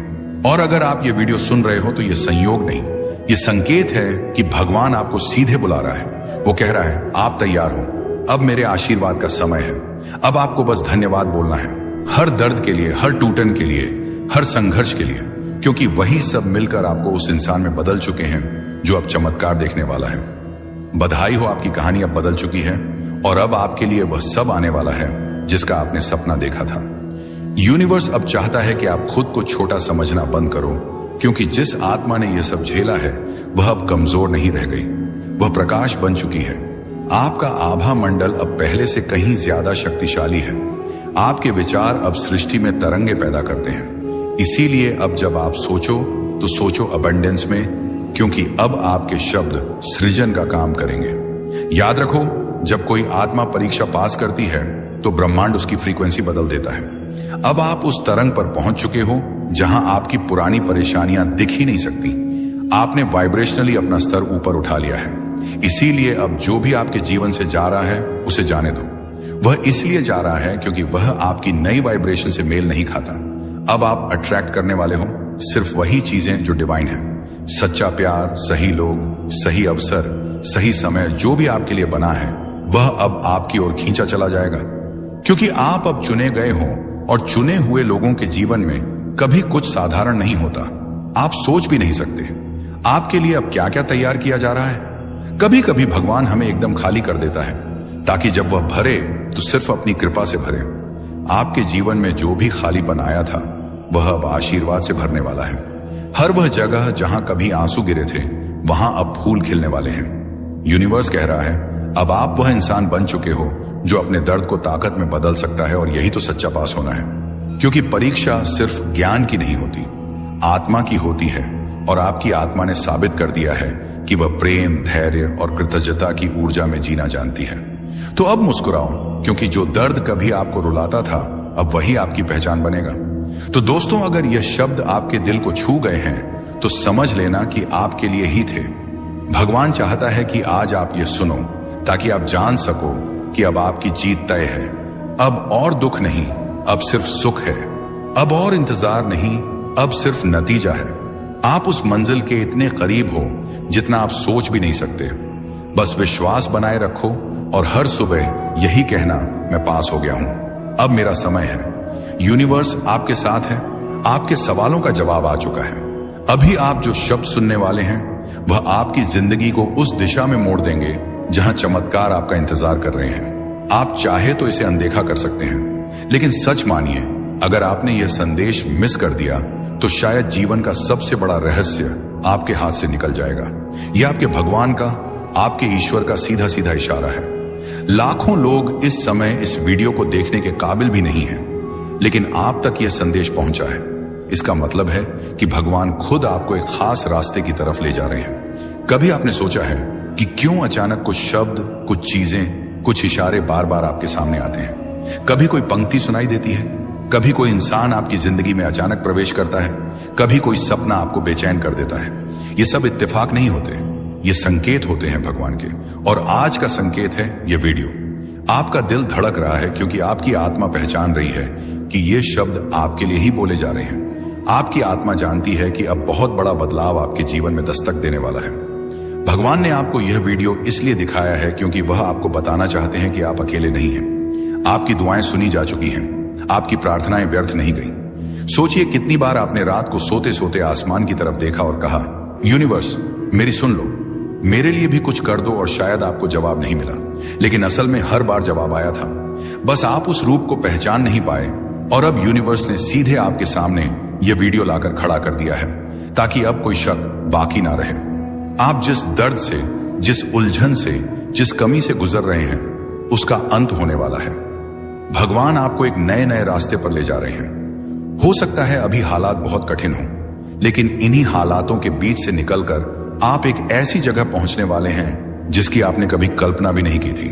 और अगर आप ये वीडियो सुन रहे हो तो ये संयोग नहीं, ये संकेत है कि भगवान आपको सीधे बुला रहा है। वो कह रहा है आप तैयार हो, अब मेरे आशीर्वाद का समय है। अब आपको बस धन्यवाद बोलना है, हर दर्द के लिए, हर टूटन के लिए, हर संघर्ष के लिए, क्योंकि वही सब मिलकर आपको उस इंसान में बदल चुके हैं जो अब चमत्कार देखने वाला है। बधाई हो, आपकी कहानी अब बदल चुकी है और अब आपके लिए वह सब आने वाला है जिसका आपने सपना देखा था। यूनिवर्स अब चाहता है कि आप खुद को छोटा समझना बंद करो, क्योंकि जिस आत्मा ने यह सब झेला है वह अब कमजोर नहीं रह गई, वह प्रकाश बन चुकी है। आपका आभा मंडल अब पहले से कहीं ज्यादा शक्तिशाली है। आपके विचार अब सृष्टि में तरंगे पैदा करते हैं। इसीलिए अब जब आप सोचो तो सोचो अबंडेंस में, क्योंकि अब आपके शब्द सृजन का काम करेंगे। याद रखो, जब कोई आत्मा परीक्षा पास करती है तो ब्रह्मांड उसकी फ्रीक्वेंसी बदल देता है। अब आप उस तरंग पर पहुंच चुके हो जहां आपकी पुरानी परेशानियां दिख ही नहीं सकती। आपने वाइब्रेशनली अपना स्तर ऊपर उठा लिया है। इसीलिए अब जो भी आपके जीवन से जा रहा है उसे जाने दो। वह इसलिए जा रहा है क्योंकि वह आपकी नई वाइब्रेशन से मेल नहीं खाता। अब आप अट्रैक्ट करने वाले हो सिर्फ वही चीजें जो डिवाइन है। सच्चा प्यार, सही लोग, सही अवसर, सही समय, जो भी आपके लिए बना है वह अब आपकी ओर खींचा चला जाएगा, क्योंकि आप अब चुने गए हो। और चुने हुए लोगों के जीवन में कभी कुछ साधारण नहीं होता। आप सोच भी नहीं सकते आपके लिए अब क्या क्या तैयार किया जा रहा है। कभी कभी भगवान हमें एकदम खाली कर देता है ताकि जब वह भरे तो सिर्फ अपनी कृपा से भरे। आपके जीवन में जो भी खालीपन आया था वह अब आशीर्वाद से भरने वाला है। हर वह जगह जहां कभी आंसू गिरे थे वहां अब फूल खिलने वाले हैं। यूनिवर्स कह रहा है अब आप वह इंसान बन चुके हो जो अपने दर्द को ताकत में बदल सकता है। और यही तो सच्चा पास होना है, क्योंकि परीक्षा सिर्फ ज्ञान की नहीं होती, आत्मा की होती है। और आपकी आत्मा ने साबित कर दिया है कि वह प्रेम, धैर्य और कृतज्ञता की ऊर्जा में जीना जानती है। तो अब मुस्कुराओ, क्योंकि जो दर्द कभी आपको रुलाता था अब वही आपकी पहचान बनेगा। तो दोस्तों, अगर यह शब्द आपके दिल को छू गए हैं तो समझ लेना कि आपके लिए ही थे। भगवान चाहता है कि आज आप ये सुनो ताकि आप जान सको कि अब आपकी जीत तय है। अब और दुख नहीं, अब सिर्फ सुख है। अब और इंतजार नहीं, अब सिर्फ नतीजा है। आप उस मंजिल के इतने करीब हो जितना आप सोच भी नहीं सकते। बस विश्वास बनाए रखो और हर सुबह यही कहना, मैं पास हो गया हूं, अब मेरा समय है। यूनिवर्स आपके साथ है। आपके सवालों का जवाब आ चुका है। अभी आप जो शब्द सुनने वाले हैं वह आपकी जिंदगी को उस दिशा में मोड़ देंगे जहां चमत्कार आपका इंतजार कर रहे हैं। आप चाहे तो इसे अनदेखा कर सकते हैं, लेकिन सच मानिए, अगर आपने यह संदेश मिस कर दिया तो शायद जीवन का सबसे बड़ा रहस्य आपके हाथ से निकल जाएगा। यह आपके भगवान का, आपके ईश्वर का सीधा सीधा इशारा है। लाखों लोग इस समय इस वीडियो को देखने के काबिल भी नहीं हैं, लेकिन आप तक यह संदेश पहुंचा है। इसका मतलब है कि भगवान खुद आपको एक खास रास्ते की तरफ ले जा रहे हैं। कभी आपने सोचा है कि क्यों अचानक कुछ शब्द, कुछ चीजें, कुछ इशारे बार बार आपके सामने आते हैं? कभी कोई पंक्ति सुनाई देती है, कभी कोई इंसान आपकी जिंदगी में अचानक प्रवेश करता है, कभी कोई सपना आपको बेचैन कर देता है। ये सब इत्तेफाक नहीं होते, ये संकेत होते हैं भगवान के। और आज का संकेत है ये वीडियो। आपका दिल धड़क रहा है क्योंकि आपकी आत्मा पहचान रही है कि ये शब्द आपके लिए ही बोले जा रहे हैं। आपकी आत्मा जानती है कि अब बहुत बड़ा बदलाव आपके जीवन में दस्तक देने वाला है। भगवान ने आपको यह वीडियो इसलिए दिखाया है क्योंकि वह आपको बताना चाहते हैं कि आप अकेले नहीं हैं। आपकी दुआएं सुनी जा चुकी हैं, आपकी प्रार्थनाएं व्यर्थ नहीं गई। सोचिए कितनी बार आपने रात को सोते सोते आसमान की तरफ देखा और कहा, यूनिवर्स मेरी सुन लो, मेरे लिए भी कुछ कर दो। और शायद आपको जवाब नहीं मिला, लेकिन असल में हर बार जवाब आया था। बस आप उस रूप को पहचान नहीं पाए। और अब यूनिवर्स ने सीधे आपके सामने यह वीडियो लाकर खड़ा कर दिया है ताकि अब कोई शक बाकी ना रहे। आप जिस दर्द से, जिस उलझन से, जिस कमी से गुजर रहे हैं, उसका अंत होने वाला है। भगवान आपको एक नए नए रास्ते पर ले जा रहे हैं। हो सकता है अभी हालात बहुत कठिन हों, लेकिन इन्हीं हालातों के बीच से निकलकर आप एक ऐसी जगह पहुंचने वाले हैं जिसकी आपने कभी कल्पना भी नहीं की थी।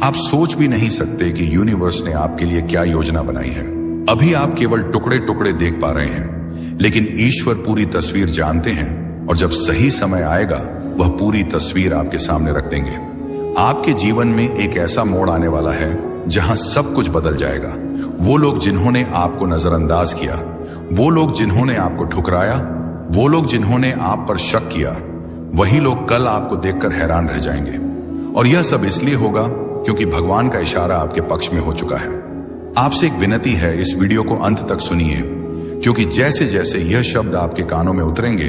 आप सोच भी नहीं सकते कि यूनिवर्स ने आपके लिए क्या योजना बनाई है। अभी आप केवल टुकड़े टुकड़े देख पा रहे हैं, लेकिन ईश्वर पूरी तस्वीर जानते हैं और जब सही समय आएगा वह पूरी तस्वीर आपके सामने रख देंगे। आपके जीवन में एक ऐसा मोड़ आने वाला है जहां सब कुछ बदल जाएगा। वो लोग जिन्होंने आपको नजरअंदाज किया, वो लोग जिन्होंने आपको ठुकराया, वो लोग जिन्होंने आप पर शक किया, वही लोग कल आपको देखकर हैरान रह जाएंगे। और यह सब इसलिए होगा क्योंकि भगवान का इशारा आपके पक्ष में हो चुका है। आपसे एक विनती है, इस वीडियो को अंत तक सुनिए, क्योंकि जैसे जैसे यह शब्द आपके कानों में उतरेंगे,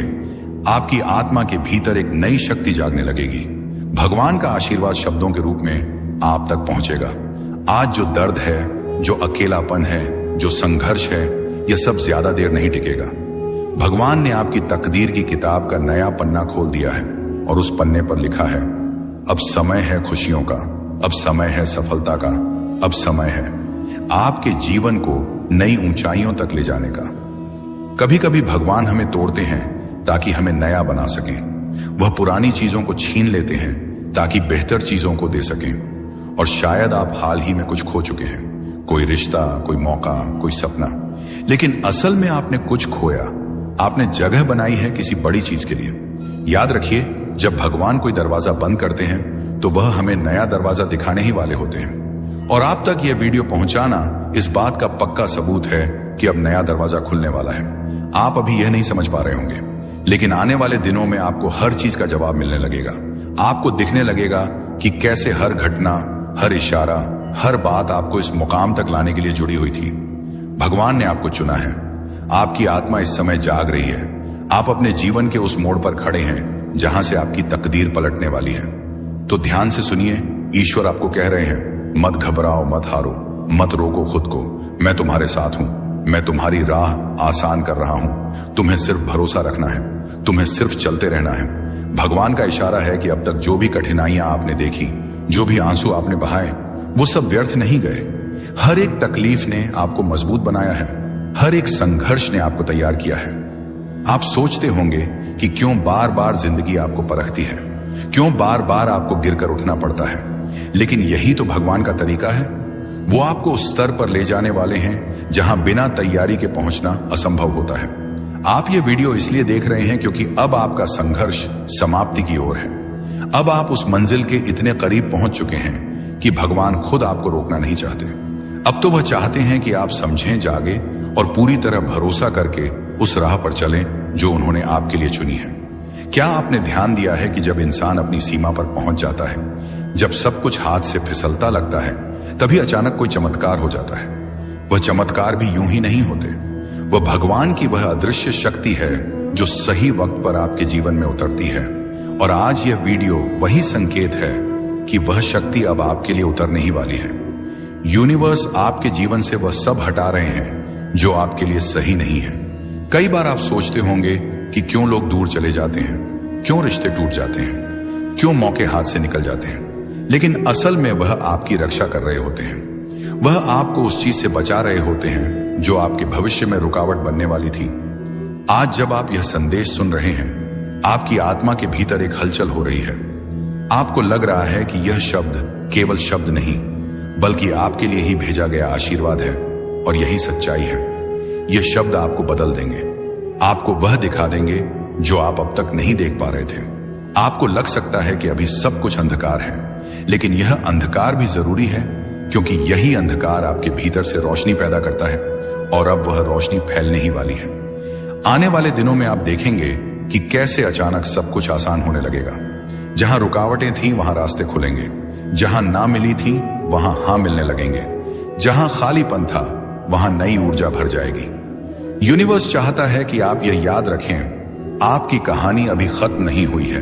आपकी आत्मा के भीतर एक नई शक्ति जागने लगेगी। भगवान का आशीर्वाद शब्दों के रूप में आप तक पहुंचेगा। आज जो दर्द है, जो अकेलापन है, जो संघर्ष है, यह सब ज्यादा देर नहीं टिकेगा। भगवान ने आपकी तकदीर की किताब का नया पन्ना खोल दिया है और उस पन्ने पर लिखा है, अब समय है खुशियों का, अब समय है सफलता का, अब समय है आपके जीवन को नई ऊंचाइयों तक ले जाने का। कभी कभी भगवान हमें तोड़ते हैं ताकि हमें नया बना सकें। वह पुरानी चीजों को छीन लेते हैं ताकि बेहतर चीजों को दे सकें। और शायद आप हाल ही में कुछ खो चुके हैं, कोई रिश्ता, कोई मौका, कोई सपना, लेकिन असल में आपने कुछ खोया। आपने जगह बनाई है किसी बड़ी चीज के लिए। याद रखिए, जब भगवान कोई दरवाजा बंद करते हैं तो वह हमें नया दरवाजा दिखाने ही वाले होते हैं। और आप तक यह वीडियो पहुंचाना इस बात का पक्का सबूत है कि अब नया दरवाजा खुलने वाला है। आप अभी यह नहीं समझ पा रहे होंगे, लेकिन आने वाले दिनों में आपको हर चीज का जवाब मिलने लगेगा। आपको दिखने लगेगा कि कैसे हर घटना, हर इशारा, हर बात आपको इस मुकाम तक लाने के लिए जुड़ी हुई थी। भगवान ने आपको चुना है। आपकी आत्मा इस समय जाग रही है। आप अपने जीवन के उस मोड़ पर खड़े हैं जहां से आपकी तकदीर पलटने वाली है। तो ध्यान से सुनिए, ईश्वर आपको कह रहे हैं, मत घबराओ, मत हारो, मत रोको खुद को। मैं तुम्हारे साथ हूं, मैं तुम्हारी राह आसान कर रहा हूं। तुम्हें सिर्फ भरोसा रखना है, तुम्हें सिर्फ चलते रहना है। भगवान का इशारा है कि अब तक जो भी कठिनाइयां आपने देखी, जो भी आंसू आपने बहाए, वो सब व्यर्थ नहीं गए। हर एक तकलीफ ने आपको मजबूत बनाया है, हर एक संघर्ष ने आपको तैयार किया है। आप सोचते होंगे कि क्यों बार बार जिंदगी आपको परखती है, क्यों बार बार आपको गिरकर उठना पड़ता है, लेकिन यही तो भगवान का तरीका है। वो आपको उस स्तर पर ले जाने वाले हैं जहां बिना तैयारी के पहुंचना असंभव होता है। आप ये वीडियो इसलिए देख रहे हैं क्योंकि अब आपका संघर्ष समाप्ति की ओर है। अब आप उस मंजिल के इतने करीब पहुंच चुके हैं कि भगवान खुद आपको रोकना नहीं चाहते। अब तो वह चाहते हैं कि आप समझें, जागे और पूरी तरह भरोसा करके उस राह पर चलें जो उन्होंने आपके लिए चुनी है। क्या आपने ध्यान दिया है कि जब इंसान अपनी सीमा पर पहुंच जाता है, जब सब कुछ हाथ से फिसलता लगता है, तभी अचानक कोई चमत्कार हो जाता है। वह चमत्कार भी यूं ही नहीं होते। वह भगवान की वह अदृश्य शक्ति है जो सही वक्त पर आपके जीवन में उतरती है। और आज यह वीडियो वही संकेत है कि वह शक्ति अब आपके लिए उतरने ही वाली है। यूनिवर्स आपके जीवन से वह सब हटा रहे हैं जो आपके लिए सही नहीं है। कई बार आप सोचते होंगे कि क्यों लोग दूर चले जाते हैं, क्यों रिश्ते टूट जाते हैं, क्यों मौके हाथ से निकल जाते हैं। लेकिन असल में वह आपकी रक्षा कर रहे होते हैं। वह आपको उस चीज से बचा रहे होते हैं जो आपके भविष्य में रुकावट बनने वाली थी। आज जब आप यह संदेश सुन रहे हैं, आपकी आत्मा के भीतर एक हलचल हो रही है। आपको लग रहा है कि यह शब्द केवल शब्द नहीं, बल्कि आपके लिए ही भेजा गया आशीर्वाद है, और यही सच्चाई है। यह शब्द आपको बदल देंगे, आपको वह दिखा देंगे जो आप अब तक नहीं देख पा रहे थे। आपको लग सकता है कि अभी सब कुछ अंधकार है, लेकिन यह अंधकार भी जरूरी है, क्योंकि यही अंधकार आपके भीतर से रोशनी पैदा करता है, और अब वह रोशनी फैलने ही वाली है। आने वाले दिनों में आप देखेंगे कि कैसे अचानक सब कुछ आसान होने लगेगा। जहां रुकावटें थी वहां रास्ते खुलेंगे, जहां ना मिली थी वहां हां मिलने लगेंगे, जहां खालीपन था वहां नई ऊर्जा भर जाएगी। यूनिवर्स चाहता है कि आप यह याद रखें, आपकी कहानी अभी खत्म नहीं हुई है।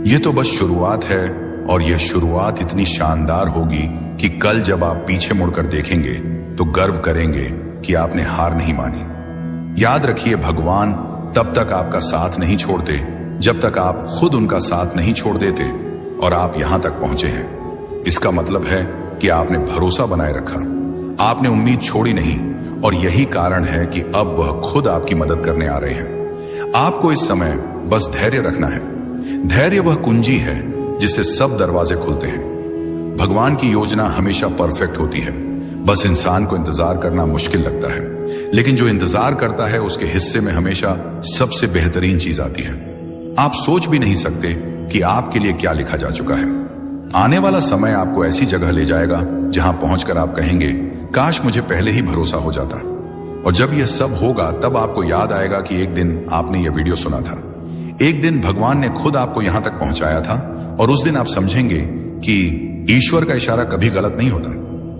यह तो बस शुरुआत है, और यह शुरुआत इतनी शानदार होगी कि कल जब आप पीछे मुड़कर देखेंगे तो गर्व करेंगे कि आपने हार नहीं मानी। याद रखिए, भगवान तब तक आपका साथ नहीं छोड़ते जब तक आप खुद उनका साथ नहीं छोड़ देते, और आप यहां तक पहुंचे हैं। इसका मतलब है कि आपने भरोसा बनाए रखा, आपने उम्मीद छोड़ी नहीं, और यही कारण है कि अब वह खुद आपकी मदद करने आ रहे हैं। आपको इस समय बस धैर्य रखना है। धैर्य वह कुंजी है जिससे सब दरवाजे खुलते हैं। भगवान की योजना हमेशा परफेक्ट होती है, बस इंसान को इंतजार करना मुश्किल लगता है, लेकिन जो इंतजार करता है उसके हिस्से में हमेशा सबसे बेहतरीन चीज आती है। आप सोच भी नहीं सकते कि आपके लिए क्या लिखा जा चुका है। आने वाला समय आपको ऐसी जगह ले जाएगा जहां पहुंचकर आप कहेंगे, काश मुझे पहले ही भरोसा हो जाता। और जब यह सब होगा तब आपको याद आएगा कि एक दिन आपने यह वीडियो सुना था, एक दिन भगवान ने खुद आपको यहां तक पहुंचाया था, और उस दिन आप समझेंगे कि ईश्वर का इशारा कभी गलत नहीं होता।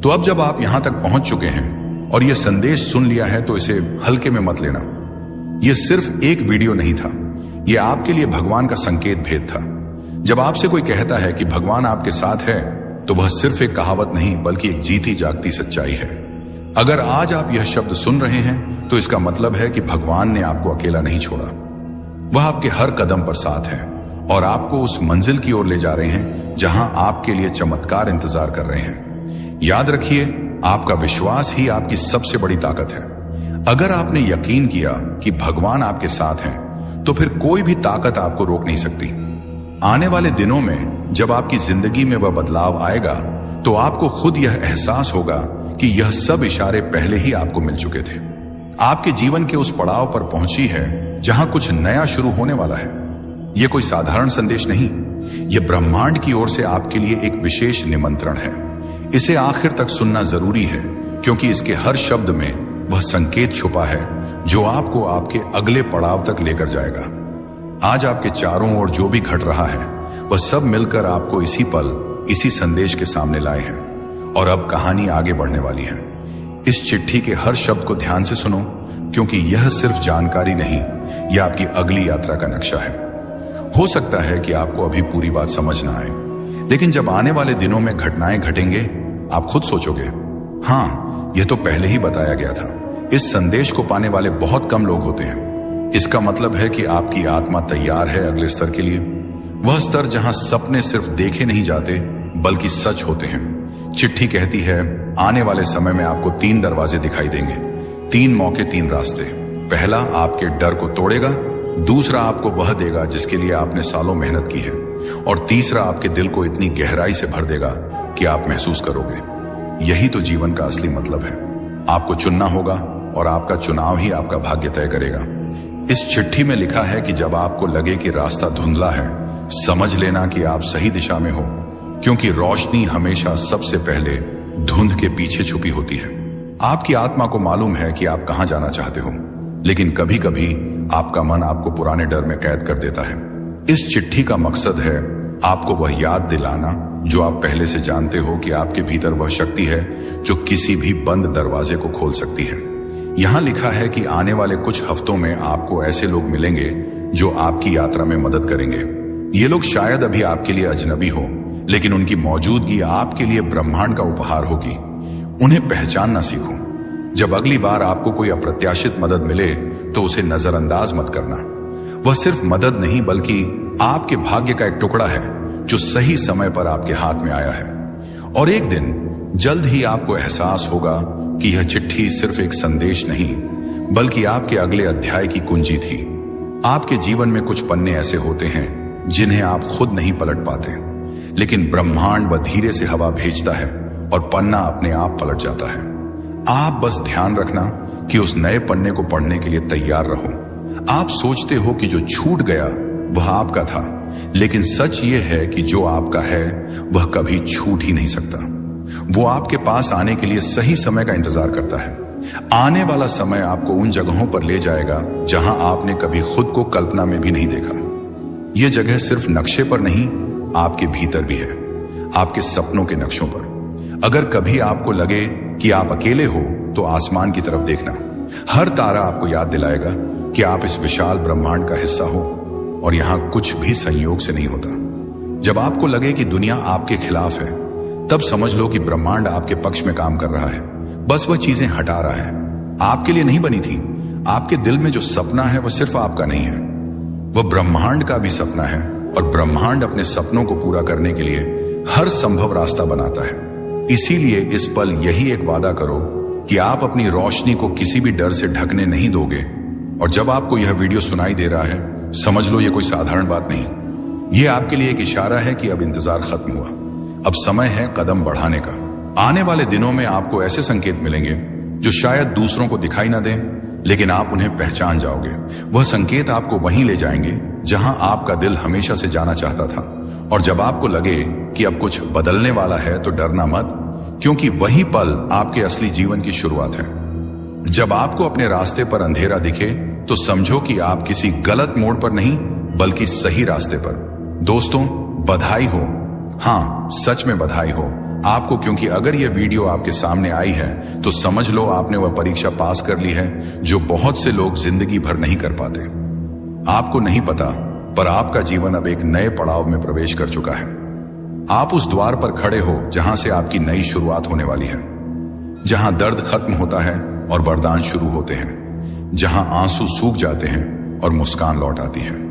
तो अब जब आप यहां तक पहुंच चुके हैं और यह संदेश सुन लिया है, तो इसे हल्के में मत लेना। यह सिर्फ एक वीडियो नहीं था, यह आपके लिए भगवान का संकेत भेद था। जब आपसे कोई कहता है कि भगवान आपके साथ है, तो वह सिर्फ एक कहावत नहीं बल्कि एक जीती जागती सच्चाई है। अगर आज आप यह शब्द सुन रहे हैं तो इसका मतलब है कि भगवान ने आपको अकेला नहीं छोड़ा। वह आपके हर कदम पर साथ है और आपको उस मंजिल की ओर ले जा रहे हैं जहां आपके लिए चमत्कार इंतजार कर रहे हैं। याद रखिए, आपका विश्वास ही आपकी सबसे बड़ी ताकत है। अगर आपने यकीन किया कि भगवान आपके साथ हैं, तो फिर कोई भी ताकत आपको रोक नहीं सकती। आने वाले दिनों में जब आपकी जिंदगी में वह बदलाव आएगा, तो आपको खुद यह एहसास होगा कि यह सब इशारे पहले ही आपको मिल चुके थे। आपके जीवन के उस पड़ाव पर पहुंची है जहां कुछ नया शुरू होने वाला है। यह कोई साधारण संदेश नहीं, यह ब्रह्मांड की ओर से आपके लिए एक विशेष निमंत्रण है। इसे आखिर तक सुनना जरूरी है, क्योंकि इसके हर शब्द में वह संकेत छुपा है जो आपको आपके अगले पड़ाव तक लेकर जाएगा। आज आपके चारों ओर जो भी घट रहा है, वह सब मिलकर आपको इसी पल, इसी संदेश के सामने लाए हैं, और अब कहानी आगे बढ़ने वाली है। इस चिट्ठी के हर शब्द को ध्यान से सुनो, क्योंकि यह सिर्फ जानकारी नहीं, यह आपकी अगली यात्रा का नक्शा है। हो सकता है कि आपको अभी पूरी बात समझ ना आए, लेकिन जब आने वाले दिनों में घटनाएं घटेंगे, आप खुद सोचोगे, हाँ, यह तो पहले ही बताया गया था। इस संदेश को पाने वाले बहुत कम लोग होते हैं। इसका मतलब है कि आपकी आत्मा तैयार है अगले स्तर के लिए, वह स्तर जहां सपने सिर्फ देखे नहीं जाते बल्कि सच होते हैं। चिट्ठी कहती है, आने वाले समय में आपको 3 दरवाजे दिखाई देंगे, 3 मौके, 3 रास्ते। पहला आपके डर को तोड़ेगा, दूसरा आपको वह देगा जिसके लिए आपने सालों मेहनत की है, और तीसरा आपके दिल को इतनी गहराई से भर देगा कि आप महसूस करोगे, यही तो जीवन का असली मतलब है। आपको चुनना होगा, और आपका चुनाव ही आपका भाग्य तय करेगा। इस चिट्ठी में लिखा है कि जब आपको लगे कि रास्ता धुंधला है, समझ लेना कि आप सही दिशा में हो, क्योंकि रोशनी हमेशा सबसे पहले धुंध के पीछे छुपी होती है। आपकी आत्मा को मालूम है कि आप कहां जाना चाहते हो, लेकिन कभी कभी आपका मन आपको पुराने डर में कैद कर देता है। इस चिट्ठी का मकसद है आपको वह याद दिलाना जो आप पहले से जानते हो, कि आपके भीतर वह शक्ति है जो किसी भी बंद दरवाजे को खोल सकती है। यहां लिखा है कि आने वाले कुछ हफ्तों में आपको ऐसे लोग मिलेंगे जो आपकी यात्रा में मदद करेंगे। ये लोग शायद अभी आपके लिए अजनबी हो, लेकिन उनकी मौजूदगी आपके लिए ब्रह्मांड का उपहार होगी। उन्हें पहचानना सीखो। जब अगली बार आपको कोई अप्रत्याशित मदद मिले, तो उसे नजरअंदाज मत करना। वह सिर्फ मदद नहीं बल्कि आपके भाग्य का एक टुकड़ा है जो सही समय पर आपके हाथ में आया है। और एक दिन जल्द ही आपको एहसास होगा कि यह चिट्ठी सिर्फ एक संदेश नहीं, बल्कि आपके अगले अध्याय की कुंजी थी। आपके जीवन में कुछ पन्ने ऐसे होते हैं जिन्हें आप खुद नहीं पलट पाते, लेकिन ब्रह्मांड वह धीरे से हवा भेजता है और पन्ना अपने आप पलट जाता है। आप बस ध्यान रखना कि उस नए पन्ने को पढ़ने के लिए तैयार रहो। आप सोचते हो कि जो छूट गया वह आपका था, लेकिन सच यह है कि जो आपका है वह कभी छूट ही नहीं सकता। वो आपके पास आने के लिए सही समय का इंतजार करता है। आने वाला समय आपको उन जगहों पर ले जाएगा जहां आपने कभी खुद को कल्पना में भी नहीं देखा। यह जगह सिर्फ नक्शे पर नहीं, आपके भीतर भी है, आपके सपनों के नक्शों पर। अगर कभी आपको लगे कि आप अकेले हो तो आसमान की तरफ देखना। हर तारा आपको याद दिलाएगा कि आप इस विशाल ब्रह्मांड का हिस्सा हो और यहां कुछ भी संयोग से नहीं होता। जब आपको लगे कि दुनिया आपके खिलाफ है, तब समझ लो कि ब्रह्मांड आपके पक्ष में काम कर रहा है। बस वह चीजें हटा रहा है। आपके लिए नहीं बनी थी। आपके दिल में जो सपना है वह सिर्फ आपका नहीं है, वह ब्रह्मांड का भी सपना है। और ब्रह्मांड अपने सपनों को पूरा करने के लिए हर संभव रास्ता बनाता है। इसीलिए इस पल यही एक वादा करो कि आप अपनी रोशनी को किसी भी डर से ढकने नहीं दोगे। और जब आपको यह वीडियो सुनाई दे रहा है, समझ लो यह कोई साधारण बात नहीं। यह आपके लिए एक इशारा है कि अब इंतजार खत्म हुआ, अब समय है कदम बढ़ाने का। आने वाले दिनों में आपको ऐसे संकेत मिलेंगे जो शायद दूसरों को दिखाई ना दें, लेकिन आप उन्हें पहचान जाओगे। वह संकेत आपको वहीं ले जाएंगे जहां आपका दिल हमेशा से जाना चाहता था। और जब आपको लगे कि अब कुछ बदलने वाला है तो डरना मत, क्योंकि वही पल आपके असली जीवन की शुरुआत है। जब आपको अपने रास्ते पर अंधेरा दिखे तो समझो कि आप किसी गलत मोड़ पर नहीं, बल्कि सही रास्ते पर। दोस्तों, बधाई हो। हाँ, सच में बधाई हो आपको, क्योंकि अगर यह वीडियो आपके सामने आई है तो समझ लो आपने वह परीक्षा पास कर ली है जो बहुत से लोग जिंदगी भर नहीं कर पाते। आपको नहीं पता, पर आपका जीवन अब एक नए पड़ाव में प्रवेश कर चुका है। आप उस द्वार पर खड़े हो जहां से आपकी नई शुरुआत होने वाली है, जहां दर्द खत्म होता है और वरदान शुरू होते हैं, जहां आंसू सूख जाते हैं और मुस्कान लौट आती है।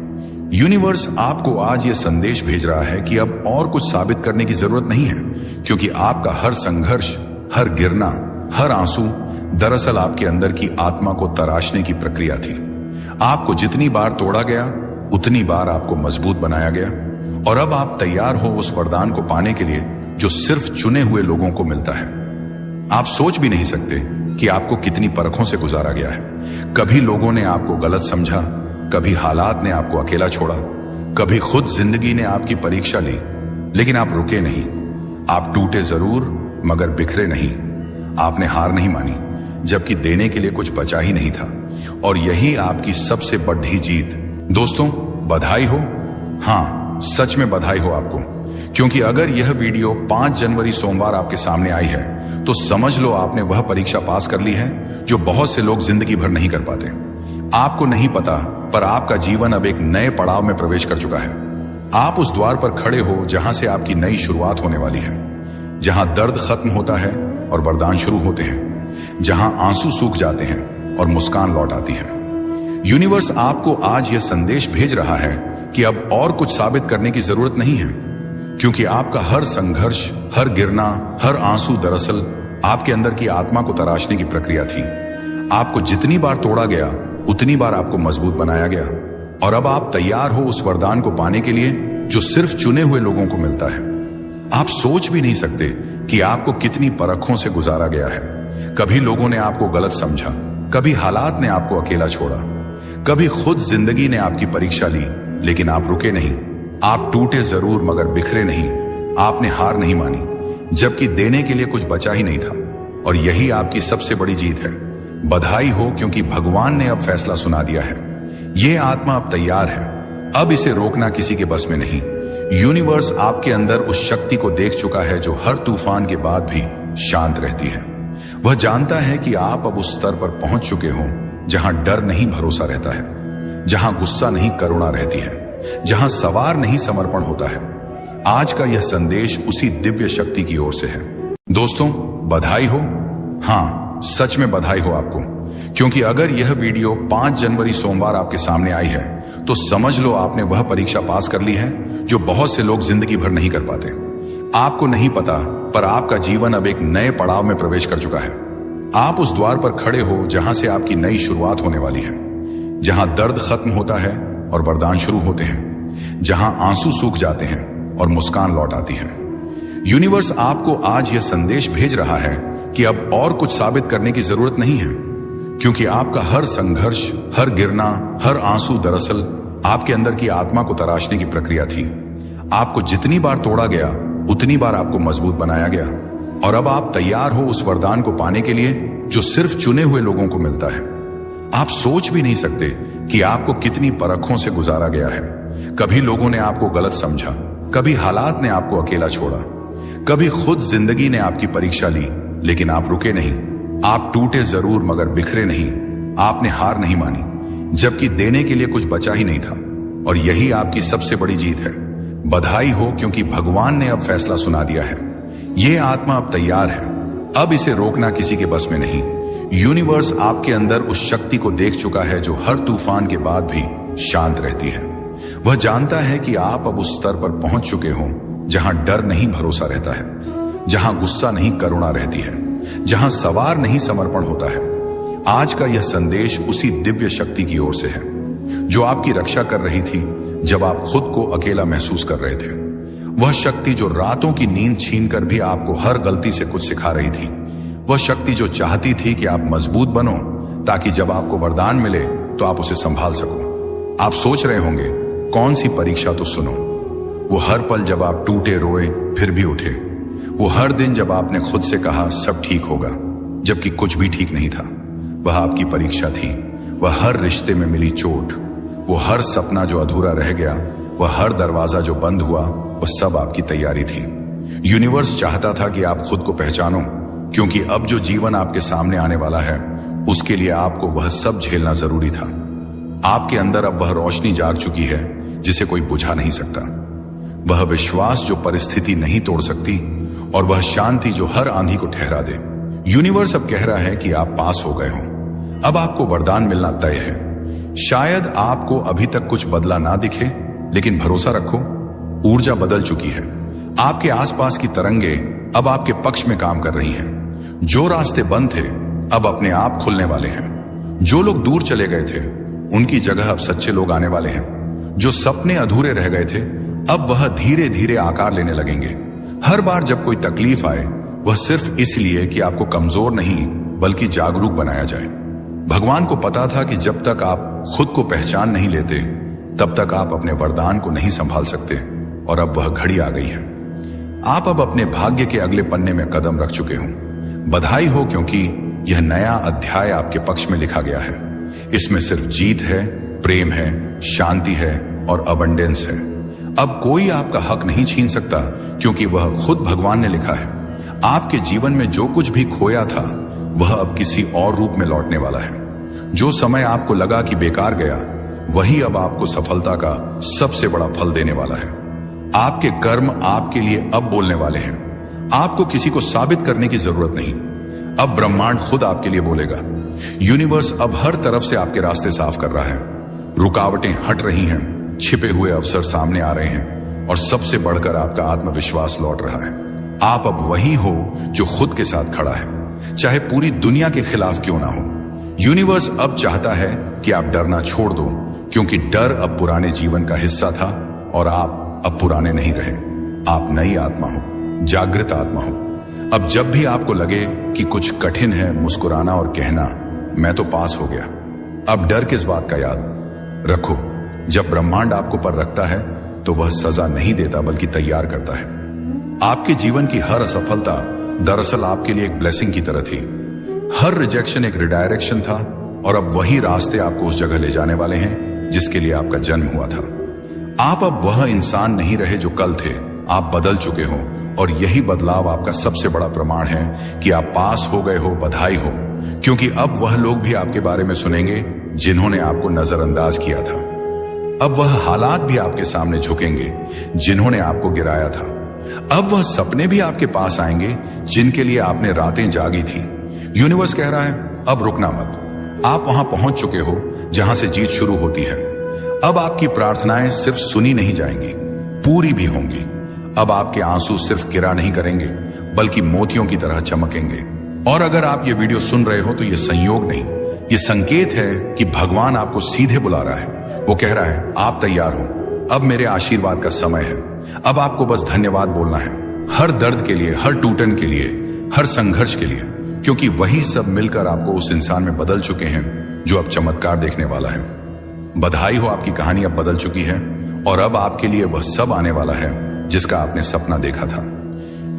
यूनिवर्स आपको आज यह संदेश भेज रहा है कि अब और कुछ साबित करने की जरूरत नहीं है, क्योंकि आपका हर संघर्ष, हर गिरना, हर आंसू दरअसल आपके अंदर की आत्मा को तराशने की प्रक्रिया थी। आपको जितनी बार तोड़ा गया, उतनी बार आपको मजबूत बनाया गया। और अब आप तैयार हो उस वरदान को पाने के लिए जो सिर्फ चुने हुए लोगों को मिलता है। आप सोच भी नहीं सकते कि आपको कितनी परखों से गुजारा गया है। कभी लोगों ने आपको गलत समझा, कभी हालात ने आपको अकेला छोड़ा, कभी खुद जिंदगी ने आपकी परीक्षा ली, लेकिन आप रुके नहीं। आप टूटे जरूर, मगर बिखरे नहीं। आपने हार नहीं मानी, जबकि देने के लिए कुछ बचा ही नहीं था। और यही आपकी सबसे बड़ी जीत। दोस्तों, बधाई हो। हाँ, सच में बधाई हो आपको, क्योंकि अगर यह वीडियो 5 जनवरी सोमवार आपके सामने आई है तो समझ लो आपने वह परीक्षा पास कर ली है जो बहुत से लोग जिंदगी भर नहीं कर पाते। आपको नहीं पता, पर आपका जीवन अब एक नए पड़ाव में प्रवेश कर चुका है। आप उस द्वार पर खड़े हो जहां से आपकी नई शुरुआत होने वाली है, जहां दर्द खत्म होता है और वरदान शुरू होते हैं, जहां आंसू सूख जाते हैं और मुस्कान लौट आती है। यूनिवर्स आपको आज यह संदेश भेज रहा है कि अब और कुछ साबित करने की जरूरत नहीं है, क्योंकि आपका हर संघर्ष, हर गिरना, हर आंसू दरअसल आपके अंदर की आत्मा को तराशने की प्रक्रिया थी। आपको जितनी बार तोड़ा गया, उतनी बार आपको मजबूत बनाया गया। और अब आप तैयार हो उस वरदान को पाने के लिए जो सिर्फ चुने हुए लोगों को मिलता है। आप सोच भी नहीं सकते कि आपको कितनी परखों से गुजारा गया है। कभी लोगों ने आपको गलत समझा, कभी हालात ने आपको अकेला छोड़ा, कभी खुद जिंदगी ने आपकी परीक्षा ली, लेकिन आप रुके नहीं। आप टूटे जरूर, मगर बिखरे नहीं। आपने हार नहीं मानी, जबकि देने के लिए कुछ बचा ही नहीं था। और यही आपकी सबसे बड़ी जीत है। बधाई हो, क्योंकि भगवान ने अब फैसला सुना दिया है। यह आत्मा अब तैयार है। अब इसे रोकना किसी के बस में नहीं। यूनिवर्स आपके अंदर उस शक्ति को देख चुका है जो हर तूफान के बाद भी शांत रहती है। वह जानता है कि आप अब उस स्तर पर पहुंच चुके हो जहां डर नहीं भरोसा रहता है, जहां गुस्सा नहीं करुणा रहती है, जहां सवार नहीं समर्पण होता है। आज का यह संदेश उसी दिव्य शक्ति की ओर से है। दोस्तों, बधाई हो। हाँ, सच में बधाई हो आपको, क्योंकि अगर यह वीडियो 5 जनवरी सोमवार आपके सामने आई है तो समझ लो आपने वह परीक्षा पास कर ली है जो बहुत से लोग जिंदगी भर नहीं कर पाते। आपको नहीं पता, पर आपका जीवन अब एक नए पड़ाव में प्रवेश कर चुका है। आप उस द्वार पर खड़े हो जहां से आपकी नई शुरुआत होने वाली है, जहां दर्द खत्म होता है और वरदान शुरू होते हैं, जहां आंसू सूख जाते हैं और मुस्कान लौट आती है। यूनिवर्स आपको आज यह संदेश भेज रहा है कि अब और कुछ साबित करने की जरूरत नहीं है, क्योंकि आपका हर संघर्ष, हर गिरना, हर आंसू दरअसल आपके अंदर की आत्मा को तराशने की प्रक्रिया थी। आपको जितनी बार तोड़ा गया उतनी बार आपको मजबूत बनाया गया, और अब आप तैयार हो उस वरदान को पाने के लिए जो सिर्फ चुने हुए लोगों को मिलता है। आप सोच भी नहीं सकते कि आपको कितनी परखों से गुजारा गया है। कभी लोगों ने आपको गलत समझा, कभी हालात ने आपको अकेला छोड़ा, कभी खुद जिंदगी ने आपकी परीक्षा ली, लेकिन आप रुके नहीं। आप टूटे जरूर मगर बिखरे नहीं। आपने हार नहीं मानी, जबकि देने के लिए कुछ बचा ही नहीं था। और यही आपकी सबसे बड़ी जीत है। बधाई हो, क्योंकि भगवान ने अब फैसला सुना दिया है। यह आत्मा अब तैयार है। अब इसे रोकना किसी के बस में नहीं। यूनिवर्स आपके अंदर उस शक्ति को देख चुका है जो हर तूफान के बाद भी शांत रहती है। वह जानता है कि आप अब उस स्तर पर पहुंच चुके हो जहां डर नहीं भरोसा रहता है, जहां गुस्सा नहीं करुणा रहती है, जहां सवार नहीं समर्पण होता है। आज का यह संदेश उसी दिव्य शक्ति की ओर से है जो आपकी रक्षा कर रही थी जब आप खुद को अकेला महसूस कर रहे थे। वह शक्ति जो रातों की नींद छीनकर भी आपको हर गलती से कुछ सिखा रही थी। वह शक्ति जो चाहती थी कि आप मजबूत बनो, ताकि जब आपको वरदान मिले तो आप उसे संभाल सको। आप सोच रहे होंगे, कौन सी परीक्षा, तो सुनो। वो हर पल जब आप टूटे रोए फिर भी उठे। वो हर दिन जब आपने खुद से कहा सब ठीक होगा, जबकि कुछ भी ठीक नहीं था। वह आपकी परीक्षा थी। वह हर रिश्ते में मिली चोट, वो हर सपना जो अधूरा रह गया, वह हर दरवाजा जो बंद हुआ, वह सब आपकी तैयारी थी। यूनिवर्स चाहता था कि आप खुद को पहचानो, क्योंकि अब जो जीवन आपके सामने आने वाला है उसके लिए आपको वह सब झेलना जरूरी था। आपके अंदर अब वह रोशनी जाग चुकी है जिसे कोई बुझा नहीं सकता। वह विश्वास जो परिस्थिति नहीं तोड़ सकती, और वह शांति जो हर आंधी को ठहरा दे। यूनिवर्स अब कह रहा है कि आप पास हो गए हो। अब आपको वरदान मिलना तय है। शायद आपको अभी तक कुछ बदला ना दिखे, लेकिन भरोसा रखो, ऊर्जा बदल चुकी है। आपके आसपास की तरंगे अब आपके पक्ष में काम कर रही हैं। जो रास्ते बंद थे अब अपने आप खुलने वाले हैं। जो लोग दूर चले गए थे उनकी जगह अब सच्चे लोग आने वाले हैं। जो सपने अधूरे रह गए थे अब वह धीरे धीरे आकार लेने लगेंगे। हर बार जब कोई तकलीफ आए, वह सिर्फ इसलिए कि आपको कमजोर नहीं बल्कि जागरूक बनाया जाए। भगवान को पता था कि जब तक आप खुद को पहचान नहीं लेते तब तक आप अपने वरदान को नहीं संभाल सकते, और अब वह घड़ी आ गई है। आप अब अपने भाग्य के अगले पन्ने में कदम रख चुके हो। बधाई हो, क्योंकि यह नया अध्याय आपके पक्ष में लिखा गया है। इसमें सिर्फ जीत है, प्रेम है, शांति है और अबंडेंस है। अब कोई आपका हक नहीं छीन सकता, क्योंकि वह खुद भगवान ने लिखा है। आपके जीवन में जो कुछ भी खोया था वह अब किसी और रूप में लौटने वाला है। जो समय आपको लगा कि बेकार गया, वही अब आपको सफलता का सबसे बड़ा फल देने वाला है। आपके कर्म आपके लिए अब बोलने वाले हैं। आपको किसी को साबित करने की जरूरत नहीं। अब ब्रह्मांड खुद आपके लिए बोलेगा। यूनिवर्स अब हर तरफ से आपके रास्ते साफ कर रहा है। रुकावटें हट रही हैं, छिपे हुए अवसर सामने आ रहे हैं, और सबसे बढ़कर आपका आत्मविश्वास लौट रहा है। आप अब वही हो जो खुद के साथ खड़ा है, चाहे पूरी दुनिया के खिलाफ क्यों ना हो। यूनिवर्स अब चाहता है कि आप डरना छोड़ दो, क्योंकि डर अब पुराने जीवन का हिस्सा था, और आप अब पुराने नहीं रहे। आप नई आत्मा हो, जागृत आत्मा हो। अब जब भी आपको लगे कि कुछ कठिन है, मुस्कुराना और कहना मैं तो पास हो गया। अब डर किस बात का याद रखो, जब ब्रह्मांड आपको पर रखता है तो वह सजा नहीं देता बल्कि तैयार करता है। आपके जीवन की हर असफलता दरअसल आपके लिए एक ब्लेसिंग की तरह थी। हर रिजेक्शन एक रिडायरेक्शन था, और अब वही रास्ते आपको उस जगह ले जाने वाले हैं जिसके लिए आपका जन्म हुआ था। आप अब वह इंसान नहीं रहे जो कल थे। आप बदल चुके हो, और यही बदलाव आपका सबसे बड़ा प्रमाण है कि आप पास हो गए हो। बधाई हो, क्योंकि अब वह लोग भी आपके बारे में सुनेंगे जिन्होंने आपको नजरअंदाज किया था। अब वह हालात भी आपके सामने झुकेंगे जिन्होंने आपको गिराया था। अब वह सपने भी आपके पास आएंगे जिनके लिए आपने रातें जागी थी। यूनिवर्स कह रहा है अब रुकना मत, आप वहां पहुंच चुके हो जहां से जीत शुरू होती है। अब आपकी प्रार्थनाएं सिर्फ सुनी नहीं जाएंगी, पूरी भी होंगी। अब आपके आंसू सिर्फ गिरा नहीं करेंगे, बल्कि मोतियों की तरह चमकेंगे। और अगर आप ये वीडियो सुन रहे हो तो ये संयोग नहीं, ये संकेत है कि भगवान आपको सीधे बुला रहा है। वो कह रहा है, आप तैयार हो, अब मेरे आशीर्वाद का समय है। अब आपको बस धन्यवाद बोलना है, हर दर्द के लिए, हर टूटन के लिए, हर संघर्ष के लिए, क्योंकि वही सब मिलकर आपको उस इंसान में बदल चुके हैं जो अब चमत्कार देखने वाला है। बधाई हो, आपकी कहानी अब बदल चुकी है और अब आपके लिए वह सब आने वाला है जिसका आपने सपना देखा था।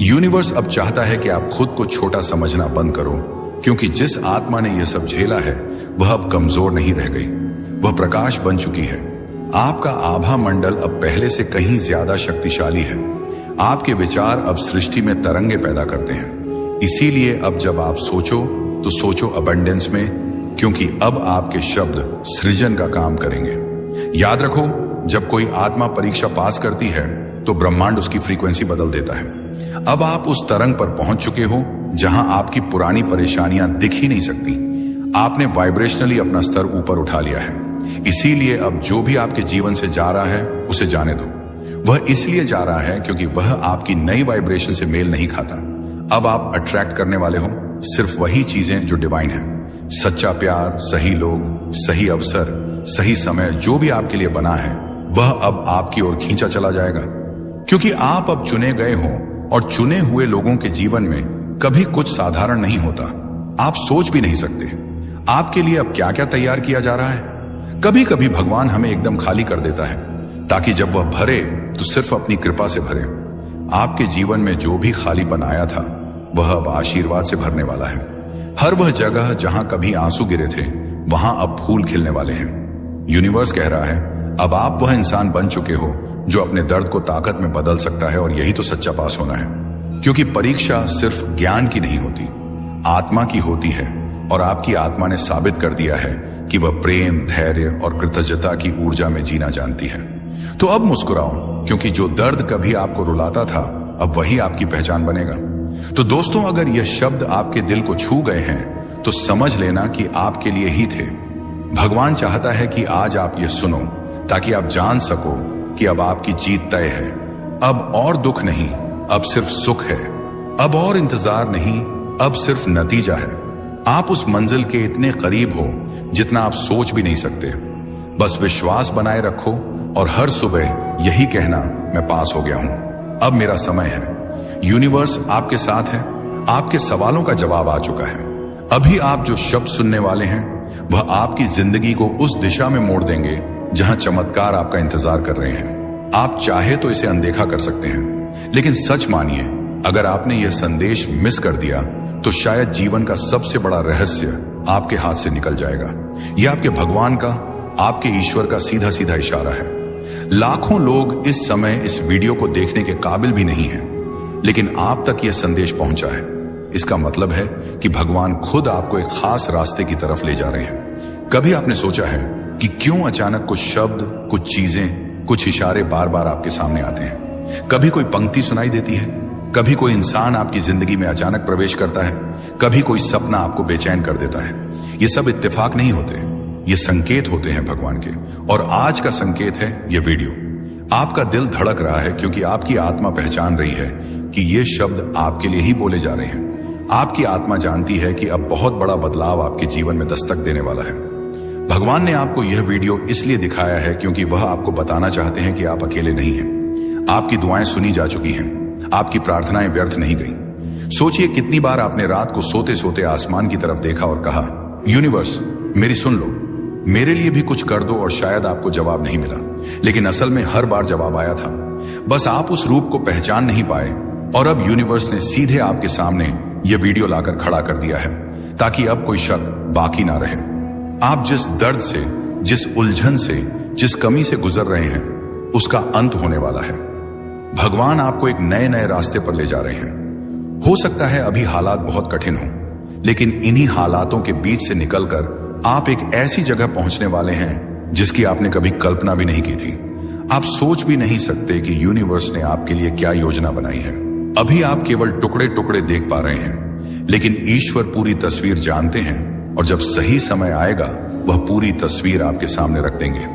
यूनिवर्स अब चाहता है कि आप खुद को छोटा समझना बंद करो, क्योंकि जिस आत्मा ने यह सब झेला है वह अब कमजोर नहीं रह गई, वह प्रकाश बन चुकी है। आपका आभा मंडल अब पहले से कहीं ज्यादा शक्तिशाली है। आपके विचार अब सृष्टि में तरंगे पैदा करते हैं। इसीलिए अब जब आप सोचो तो सोचो अबंडेंस में, क्योंकि अब आपके शब्द सृजन का काम करेंगे। याद रखो, जब कोई आत्मा परीक्षा पास करती है तो ब्रह्मांड उसकी फ्रीक्वेंसी बदल देता है। अब आप उस तरंग पर पहुंच चुके हो जहां आपकी पुरानी परेशानियां दिख ही नहीं सकती। आपने वाइब्रेशनली अपना स्तर ऊपर उठा लिया है। इसीलिए अब जो भी आपके जीवन से जा रहा है उसे जाने दो। वह इसलिए जा रहा है क्योंकि वह आपकी नई वाइब्रेशन से मेल नहीं खाता। अब आप अट्रैक्ट करने वाले हो सिर्फ वही चीजें जो डिवाइन है। सच्चा प्यार, सही लोग, सही अवसर, सही समय, जो भी आपके लिए बना है वह अब आपकी ओर खींचा चला जाएगा, क्योंकि आप अब चुने गए हो। और चुने हुए लोगों के जीवन में कभी कुछ साधारण नहीं होता। आप सोच भी नहीं सकते आपके लिए अब क्या क्या तैयार किया जा रहा है। कभी कभी भगवान हमें एकदम खाली कर देता है ताकि जब वह भरे तो सिर्फ अपनी कृपा से भरे। आपके जीवन में जो भी खालीपन आया था वह अब आशीर्वाद से भरने वाला है। हर वह जगह जहां कभी आंसू गिरे थे वहां अब फूल खिलने वाले हैं। यूनिवर्स कह रहा है, अब आप वह इंसान बन चुके हो जो अपने दर्द को ताकत में बदल सकता है। और यही तो सच्चा पास होना है, क्योंकि परीक्षा सिर्फ ज्ञान की नहीं होती, आत्मा की होती है। और आपकी आत्मा ने साबित कर दिया है कि वह प्रेम, धैर्य और कृतज्ञता की ऊर्जा में जीना जानती है। तो अब मुस्कुराओ, क्योंकि जो दर्द कभी आपको रुलाता था अब वही आपकी पहचान बनेगा। तो दोस्तों, अगर यह शब्द आपके दिल को छू गए हैं तो समझ लेना कि आपके लिए ही थे। भगवान चाहता है कि आज आप यह सुनो ताकि आप जान सको कि अब आपकी जीत तय है। अब और दुख नहीं, अब सिर्फ सुख है। अब और इंतजार नहीं, अब सिर्फ नतीजा है। आप उस मंजिल के इतने करीब हो जितना आप सोच भी नहीं सकते। बस विश्वास बनाए रखो और हर सुबह यही कहना, मैं पास हो गया हूं, अब मेरा समय है। यूनिवर्स आपके साथ है। आपके सवालों का जवाब आ चुका है। अभी आप जो शब्द सुनने वाले हैं वह आपकी जिंदगी को उस दिशा में मोड़ देंगे जहां चमत्कार आपका इंतजार कर रहे हैं। आप चाहे तो इसे अनदेखा कर सकते हैं, लेकिन सच मानिए, अगर आपने यह संदेश मिस कर दिया तो शायद जीवन का सबसे बड़ा रहस्य आपके हाथ से निकल जाएगा। यह आपके भगवान का, आपके ईश्वर का सीधा सीधा इशारा है। लाखों लोग इस समय इस वीडियो को देखने के काबिल भी नहीं हैं, लेकिन आप तक यह संदेश पहुंचा है। इसका मतलब है कि भगवान खुद आपको एक खास रास्ते की तरफ ले जा रहे हैं। कभी आपने सोचा है कि क्यों अचानक कुछ शब्द, कुछ चीजें, कुछ इशारे बार बार आपके सामने आते हैं? कभी कोई पंक्ति सुनाई देती है, कभी कोई इंसान आपकी जिंदगी में अचानक प्रवेश करता है, कभी कोई सपना आपको बेचैन कर देता है। ये सब इत्तेफाक नहीं होते, ये संकेत होते हैं भगवान के। और आज का संकेत है ये वीडियो। आपका दिल धड़क रहा है क्योंकि आपकी आत्मा पहचान रही है कि ये शब्द आपके लिए ही बोले जा रहे हैं। आपकी आत्मा जानती है कि अब बहुत बड़ा बदलाव आपके जीवन में दस्तक देने वाला है। भगवान ने आपको यह वीडियो इसलिए दिखाया है क्योंकि वह आपको बताना चाहते हैं कि आप अकेले नहीं हैं। आपकी दुआएं सुनी जा चुकी हैं, आपकी प्रार्थनाएं व्यर्थ नहीं गई। सोचिए, कितनी बार आपने रात को सोते सोते आसमान की तरफ देखा और कहा, यूनिवर्स मेरी सुन लो, मेरे लिए भी कुछ कर दो। और शायद आपको जवाब नहीं मिला, लेकिन असल में हर बार जवाब आया था। बस आप उस रूप को पहचान नहीं पाए। और अब यूनिवर्स ने सीधे आपके सामने यह वीडियो लाकर खड़ा कर दिया है ताकि अब कोई शक बाकी ना रहे। आप जिस दर्द से, जिस उलझन से, जिस कमी से गुजर रहे हैं उसका अंत होने वाला है। भगवान आपको एक नए नए रास्ते पर ले जा रहे हैं। हो सकता है अभी हालात बहुत कठिन हो, लेकिन इन्हीं हालातों के बीच से निकलकर आप एक ऐसी जगह पहुंचने वाले हैं जिसकी आपने कभी कल्पना भी नहीं की थी। आप सोच भी नहीं सकते कि यूनिवर्स ने आपके लिए क्या योजना बनाई है। अभी आप केवल टुकड़े टुकड़े देख पा रहे हैं, लेकिन ईश्वर पूरी तस्वीर जानते हैं और जब सही समय आएगा वह पूरी तस्वीर आपके सामने रख देंगे।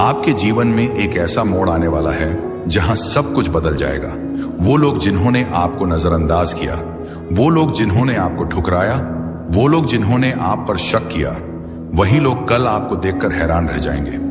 आपके जीवन में एक ऐसा मोड़ आने वाला है जहां सब कुछ बदल जाएगा। वो लोग जिन्होंने आपको नजरअंदाज किया, वो लोग जिन्होंने आपको ठुकराया, वो लोग जिन्होंने आप पर शक किया, वही लोग कल आपको देखकर हैरान रह जाएंगे।